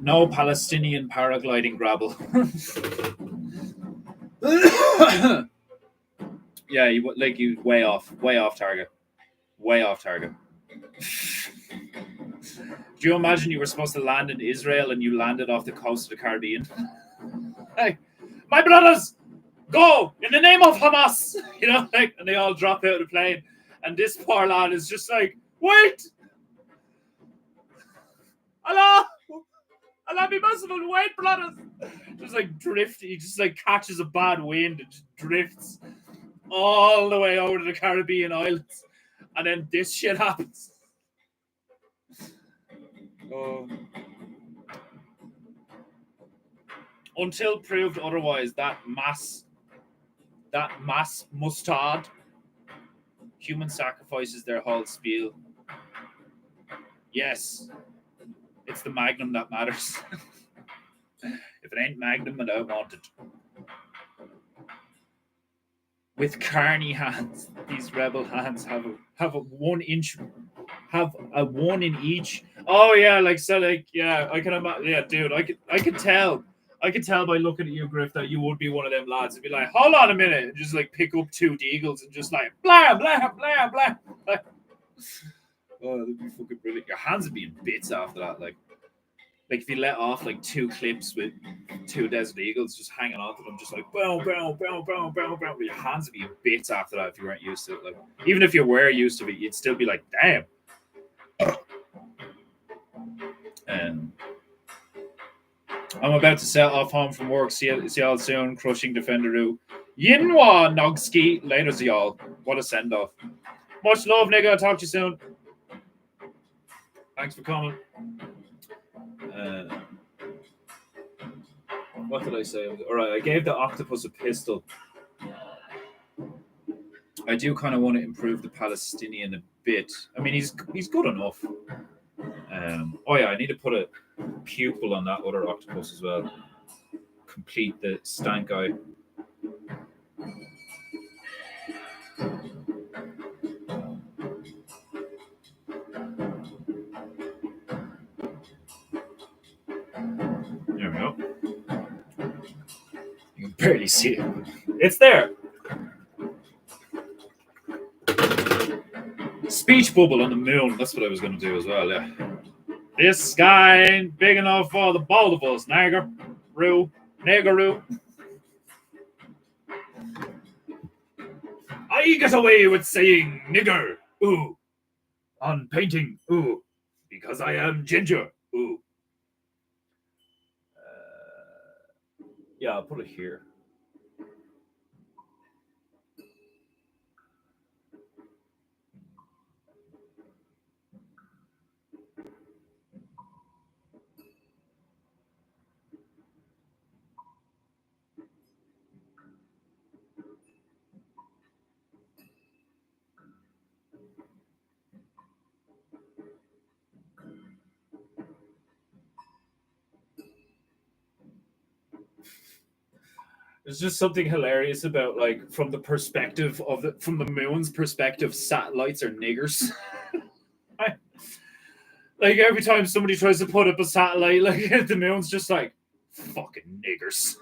No Palestinian paragliding grabble. Yeah, you way off target. Way off target. Do you imagine you were supposed to land in Israel and you landed off the coast of the Caribbean? Hey, my brothers, go in the name of Hamas, you know, like, and they all drop out of the plane, and this poor lad is just like, wait, Allah be merciful, wait, brothers. Just like drifting, he just like catches a bad wind and just drifts all the way over to the Caribbean islands, and then this shit happens. Oh. Until proved otherwise, that mass mustard, human sacrifice is their whole spiel. Yes, It's the magnum that matters. If it ain't magnum, I don't want it. With carny hands, these rebel hands have a 1 inch, have a one in each. Oh yeah, like so, like yeah, I can imagine. Yeah, dude, I could tell. I could tell by looking at you, Griff, that you would be one of them lads. It'd be like, hold on a minute, and just like pick up 2 deagles and just like blah blah blah blah. Oh, that'd be fucking brilliant. Your hands would be in bits after that. Like if you let off like 2 clips with 2 desert eagles just hanging onto them, just like boom, boom, boom, boom, boom, boom. But your hands would be in bits after that if you weren't used to it. Like even if you were used to it, you'd still be like, damn. I'm about to set off home from work. See y'all soon. Crushing Defenderoo. Yinwa Nogski. Laters y'all. What a send off. Much love, nigga. I'll talk to you soon. Thanks for coming. What did I say? All right, I gave the octopus a pistol. I do kind of want to improve the Palestinian a bit. I mean, he's good enough. Oh yeah, I need to put a pupil on that other octopus as well. Complete the stank eye. There we go. You can barely see it. It's there. Speech bubble on the moon. That's what I was going to do as well, yeah. This sky ain't big enough for the both of us, niggeroo. I get away with saying nigger, ooh, on painting, ooh, because I am ginger, ooh. Yeah, I'll put it here. There's just something hilarious about like from the perspective of from the moon's perspective, satellites are niggers. Like every time somebody tries to put up a satellite, like the moon's just like fucking niggers.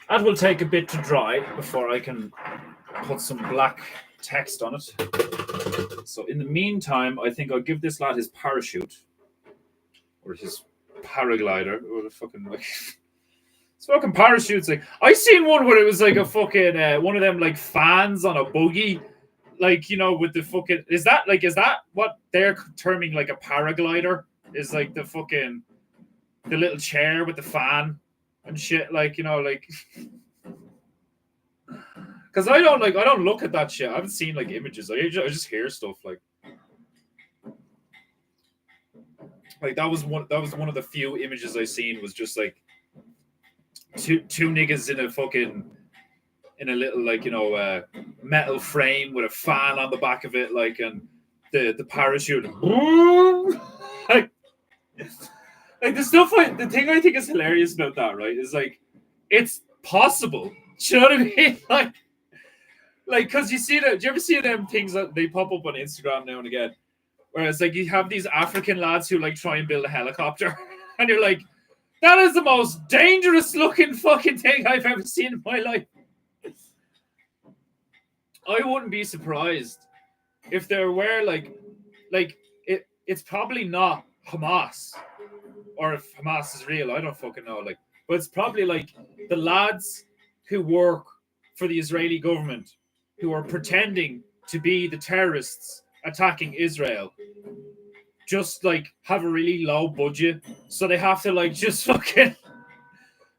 That will take a bit to dry before I can put some black text on it. So in the meantime, I think I'll give this lad his parachute or his paraglider or the fucking like. It's fucking parachutes. Like I seen one where it was like a fucking one of them like fans on a buggy, like you know with the fucking. Is that what they're terming like a paraglider? Is like the fucking the little chair with the fan and shit, like you know, like because I don't look at that shit. I haven't seen like images. I just hear stuff like that was one of the few images I seen was just like two niggas in a little like you know metal frame with a fan on the back of it, like and the parachute. Like the stuff the thing I think is hilarious about that, right, is like it's possible. Do you know what I mean? Like because you see that. Do you ever see them things that they pop up on Instagram now and again? Whereas like you have these African lads who like try and build a helicopter, and you're like, that is the most dangerous looking fucking thing I've ever seen in my life. I wouldn't be surprised if there were like it's probably not Hamas. Or if Hamas is real, I don't fucking know. Like, but it's probably like the lads who work for the Israeli government who are pretending to be the terrorists attacking Israel. just like have a really low budget, so they have to like just fucking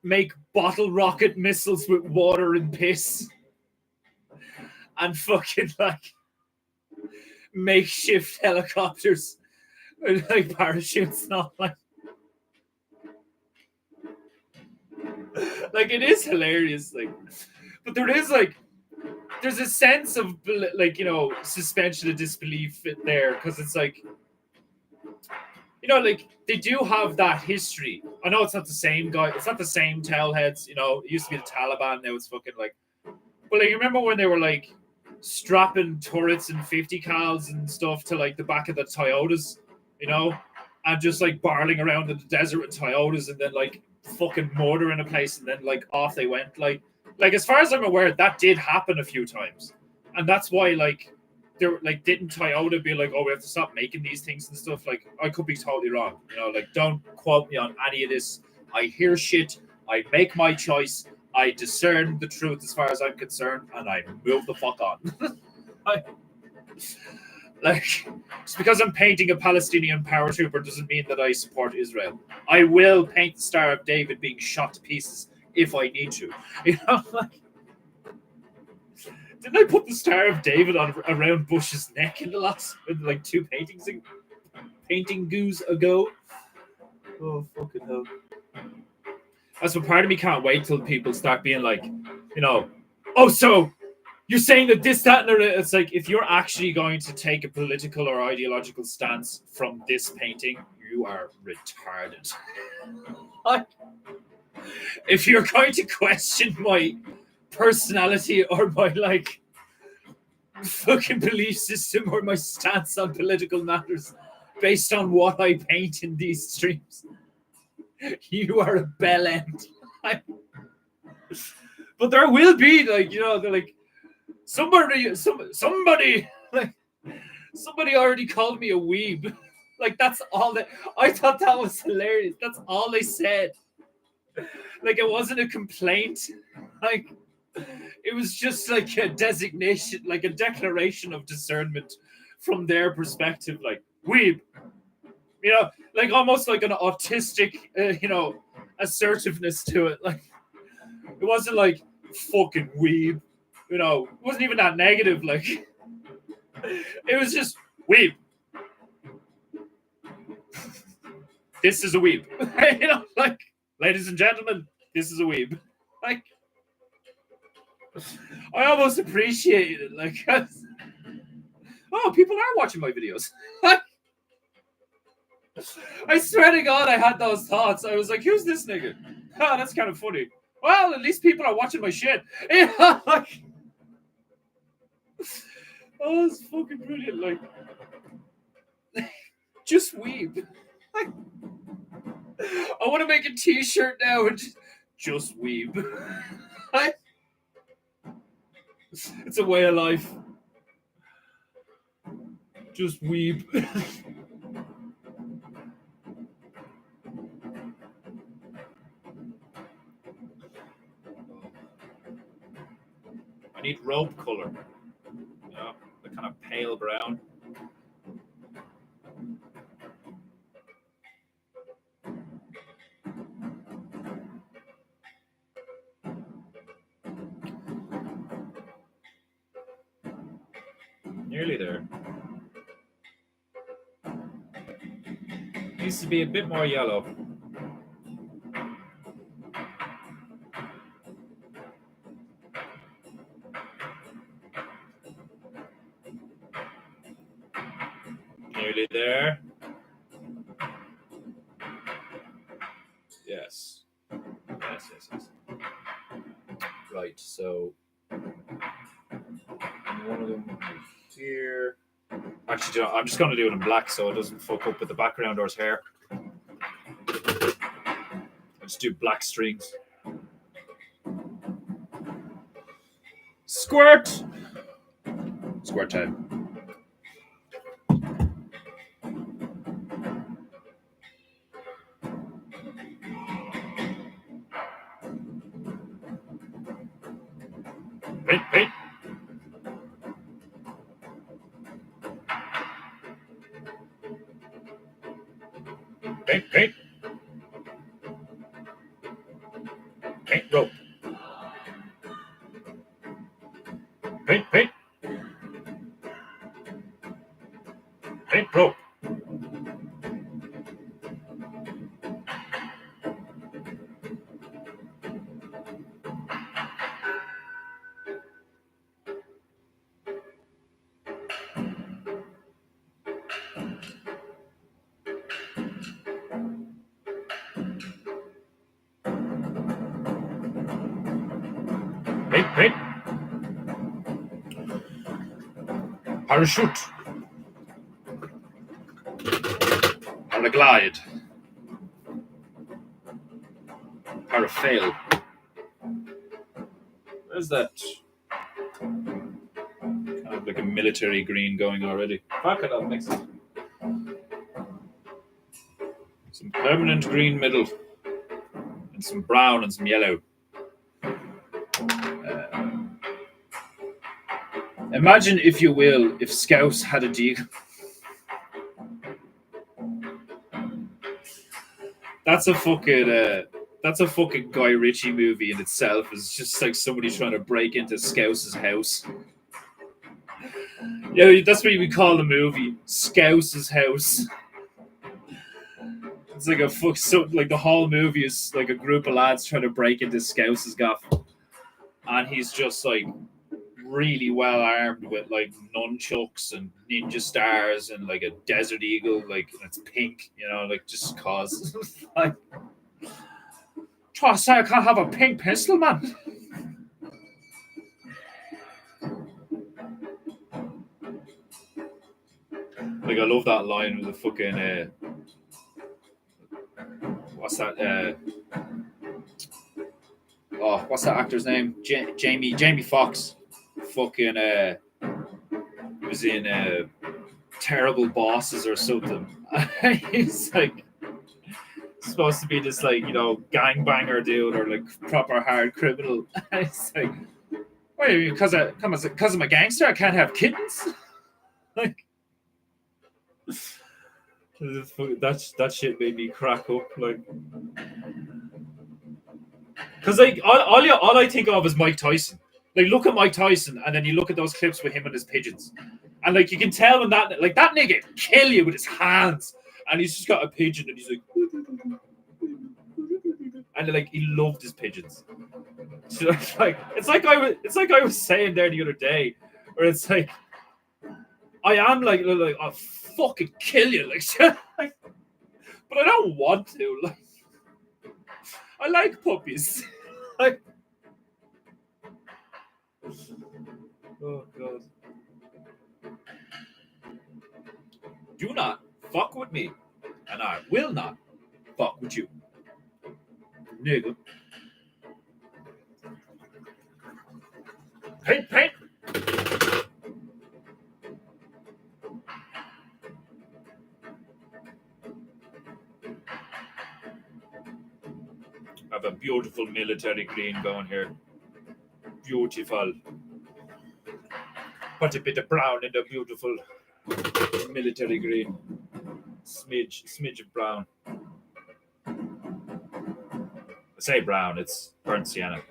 make bottle rocket missiles with water and piss, and fucking like makeshift helicopters with like parachutes, not like it is hilarious, like, but there is like there's a sense of like, you know, suspension of disbelief there, because it's like, you know, like they do have that history. I know it's not the same guy, it's not the same tailheads, you know, it used to be the Taliban, now it's fucking like, but like you remember when they were like strapping turrets and 50 cals and stuff to like the back of the Toyotas, you know, and just like barreling around in the desert with Toyotas, and then like fucking murdering a place, and then like off they went. Like as far as I'm aware, that did happen a few times, and that's why like there like didn't Toyota be like, oh, we have to stop making these things and stuff. Like I could be totally wrong, you know. Like don't quote me on any of this. I hear shit. I make my choice. I discern the truth as far as I'm concerned, and I move the fuck on. Like, just because I'm painting a Palestinian paratrooper doesn't mean that I support Israel. I will paint the Star of David being shot to pieces if I need to. You know, like, didn't I put the Star of David on around Bush's neck in the last like two painting goos ago? Oh fucking hell! That's what part of me can't wait till people start being like, you know, oh, so you're saying that this, that, and it's like, if you're actually going to take a political or ideological stance from this painting, you are retarded. Like, if you're going to question my personality or my like fucking belief system or my stance on political matters based on what I paint in these streams, you are a bell end. But there will be like, you know, they're like somebody like somebody already called me a weeb. Like that's all that I thought that was hilarious. That's all they said. Like it wasn't a complaint. Like it was just like a designation, like a declaration of discernment from their perspective. Like weeb, you know, like almost like an autistic, you know, assertiveness to it. Like it wasn't like fucking weeb, you know. It wasn't even that negative. Like it was just weeb. This is a weeb. You know, like, ladies and gentlemen, this is a weeb. Like, I almost appreciate it. Like, oh, people are watching my videos. I swear to God, I had those thoughts. I was like, who's this nigga? Oh, that's kind of funny. Well, at least people are watching my shit. You know, like, oh, it's fucking brilliant. Like, just weeb. Like, I want to make a t-shirt now and just weeb. Like, it's a way of life. Just weeb. I need rope color. You know, the kind of pale brown. Nearly there. Needs to be a bit more yellow. Nearly there. Yes. Yes. Right, so one of them here. Actually, I'm just going to do it in black so it doesn't fuck up with the background or his hair. I'll just do black strings. Squirt! Squirt time. Paint. Paint, paint. Paint rope. Paint, paint. Paint rope. Paint, paint. Parachute. Paraglide. Parafail. Where's that? Kind of like a military green going already. Fuck it, I'll mix it. Some permanent green middle. And some brown and some yellow. Imagine, if you will, if Scouts had a deal. That's a fucking Guy Ritchie movie in itself. It's just like somebody trying to break into Scouts' house. Yeah, that's what we call the movie, Scouts' house. It's like like the whole movie is like a group of lads trying to break into Scouts' gaff, and he's just like really well armed with like nunchucks and ninja stars and like a desert eagle, like, and it's pink, like just cause. Like, try to say I can't have a pink pistol, man. Like, I love that line with the fucking what's that? What's that actor's name? Jamie Foxx. Fucking he was in Terrible Bosses or something. He's like supposed to be this like gangbanger dude or like proper hard criminal. It's like, wait, because I'm a gangster, I can't have kittens. Like, that shit made me crack up. Like, because like all I think of is Mike Tyson. Like, look at Mike Tyson, and then you look at those clips with him and his pigeons, and like you can tell when that nigga kill you with his hands, and he's just got a pigeon, and he's like, and like he loved his pigeons. So it's like I was saying there the other day, where it's like I am like I'll fucking kill you, like, but I don't want to. Like, I like puppies. Like, oh god. Do not fuck with me, and I will not fuck with you, nigga. Paint, paint. I have a beautiful military green going here. Beautiful. Put a bit of brown in the beautiful military green. Smidge of brown. I say brown, it's burnt sienna.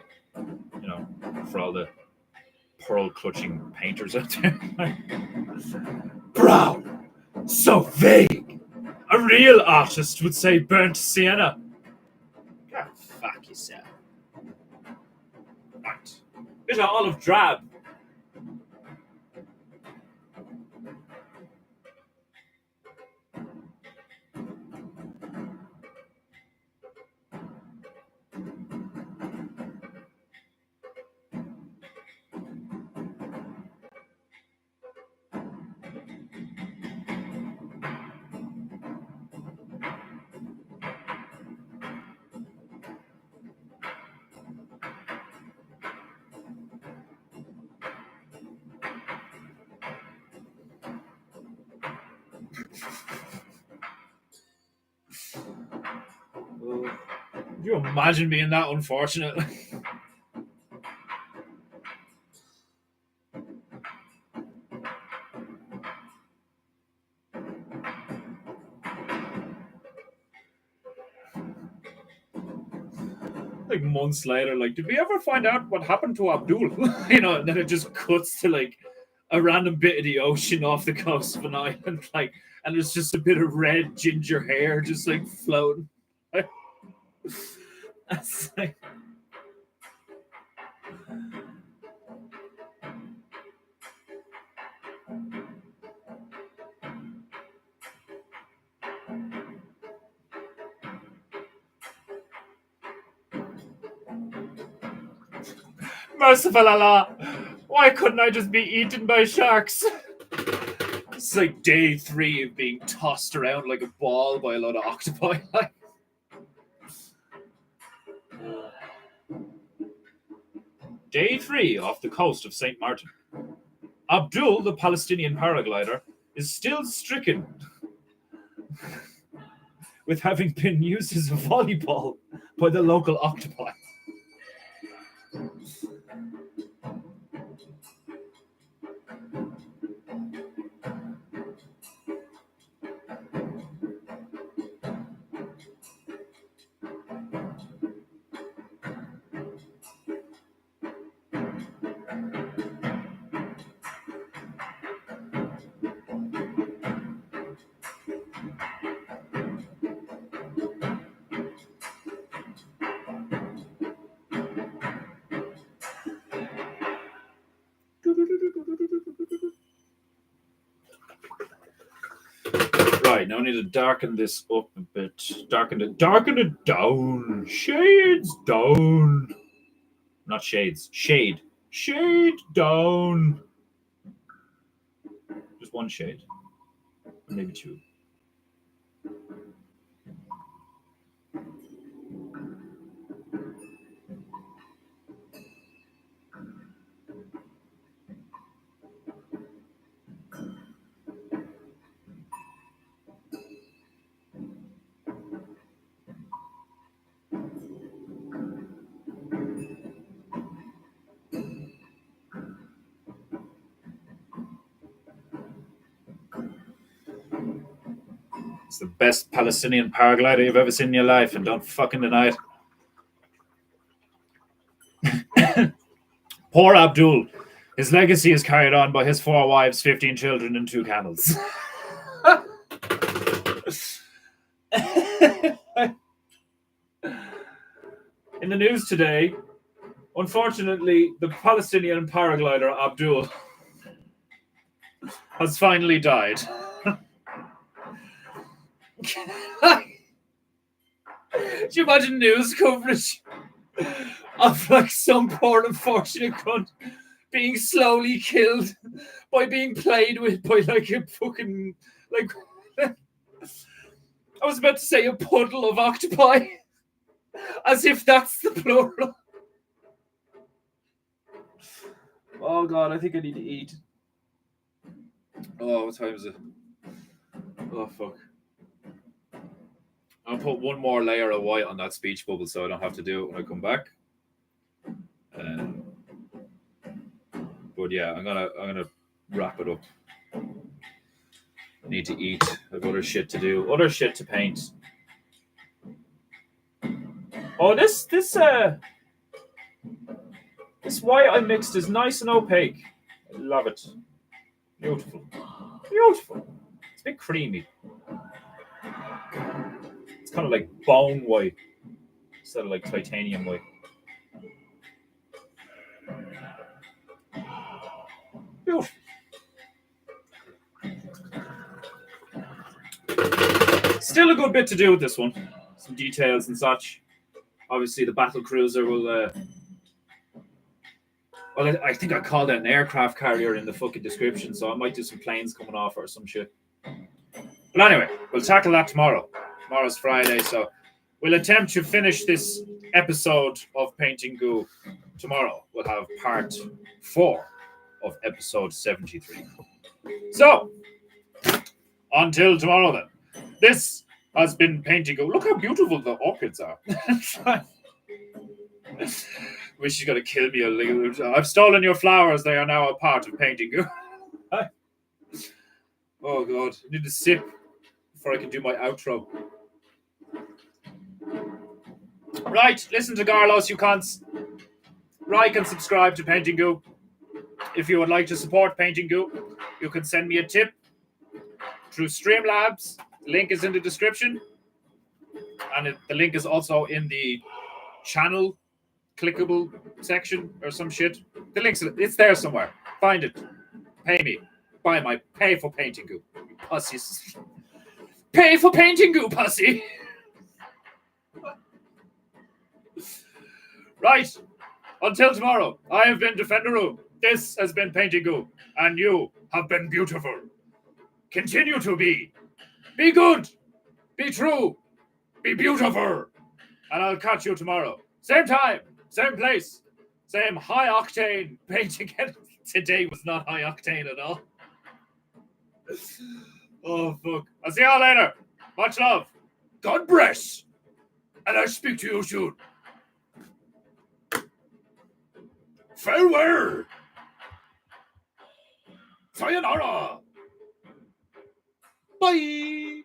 For all the pearl clutching painters out there. Brown! So vague! A real artist would say burnt sienna. God, fuck yourself. Right. Bit of olive drab. Could you imagine being that unfortunate? like months later, like, did we ever find out what happened to Abdul? You know, and then it just cuts to like a random bit of the ocean off the coast of an island, like, and there's just a bit of red ginger hair just like floating. That's like, merciful Allah, why couldn't I just be eaten by sharks? It's like day 3 of being tossed around like a ball by a lot of octopi. Day 3 off the coast of St. Martin. Abdul, the Palestinian paraglider, is still stricken with having been used as a volleyball by the local octopi. Right, now I need to darken this up a bit. Darken it down. Shades down. Not shades. Shade. Shade down. Just one shade. Maybe 2. It's the best Palestinian paraglider you've ever seen in your life, and don't fucking deny it. Poor Abdul. His legacy is carried on by his 4 wives, 15 children, and 2 camels. In the news today, unfortunately, the Palestinian paraglider Abdul has finally died. Do you imagine news coverage of like some poor unfortunate cunt being slowly killed by being played with by like a fucking like I was about to say a puddle of octopi, as if that's the plural. Oh god, I think I need to eat. Oh, what time is it? Oh fuck. I'll put one more layer of white on that speech bubble so I don't have to do it when I come back. But yeah, I'm gonna wrap it up. I need to eat. I have other shit to do. Other shit to paint. Oh, this white I mixed is nice and opaque. I love it. Beautiful. Beautiful. It's a bit creamy. It's kind of like bone white instead of like titanium white. Beautiful. Still a good bit to do with this one. Some details and such. Obviously, the battle cruiser will. Well, I think I called it an aircraft carrier in the fucking description, so I might do some planes coming off or some shit. But anyway, we'll tackle that tomorrow. Tomorrow's Friday, so we'll attempt to finish this episode of PEINTEINGU tomorrow. We'll have part 4 of episode 73. So, until tomorrow then. This has been PEINTEINGU. Look how beautiful the orchids are. Wish she's gonna kill me a little. I've stolen your flowers. They are now a part of PEINTEINGU. Oh god, I need a sip before I can do my outro. Right, listen to Garlos, you cunts. Like and subscribe to Painting Goo. If you would like to support Painting Goo, you can send me a tip through Streamlabs. The link is in the description. And the link is also in the channel clickable section or some shit. The link's it's there somewhere. Find it. Pay me. Pay for Painting Goo. Pussies. Pay for Painting Goo, pussy. Right. Until tomorrow, I have been Defenderoo. This has been Painting Goo. And you have been beautiful. Continue to be. Be good. Be true. Be beautiful. And I'll catch you tomorrow. Same time. Same place. Same high octane painting. Today was not high octane at all. Oh, fuck. I'll see y'all later. Much love. God bless. And I'll speak to you soon. Farewell. Sayonara. Bye.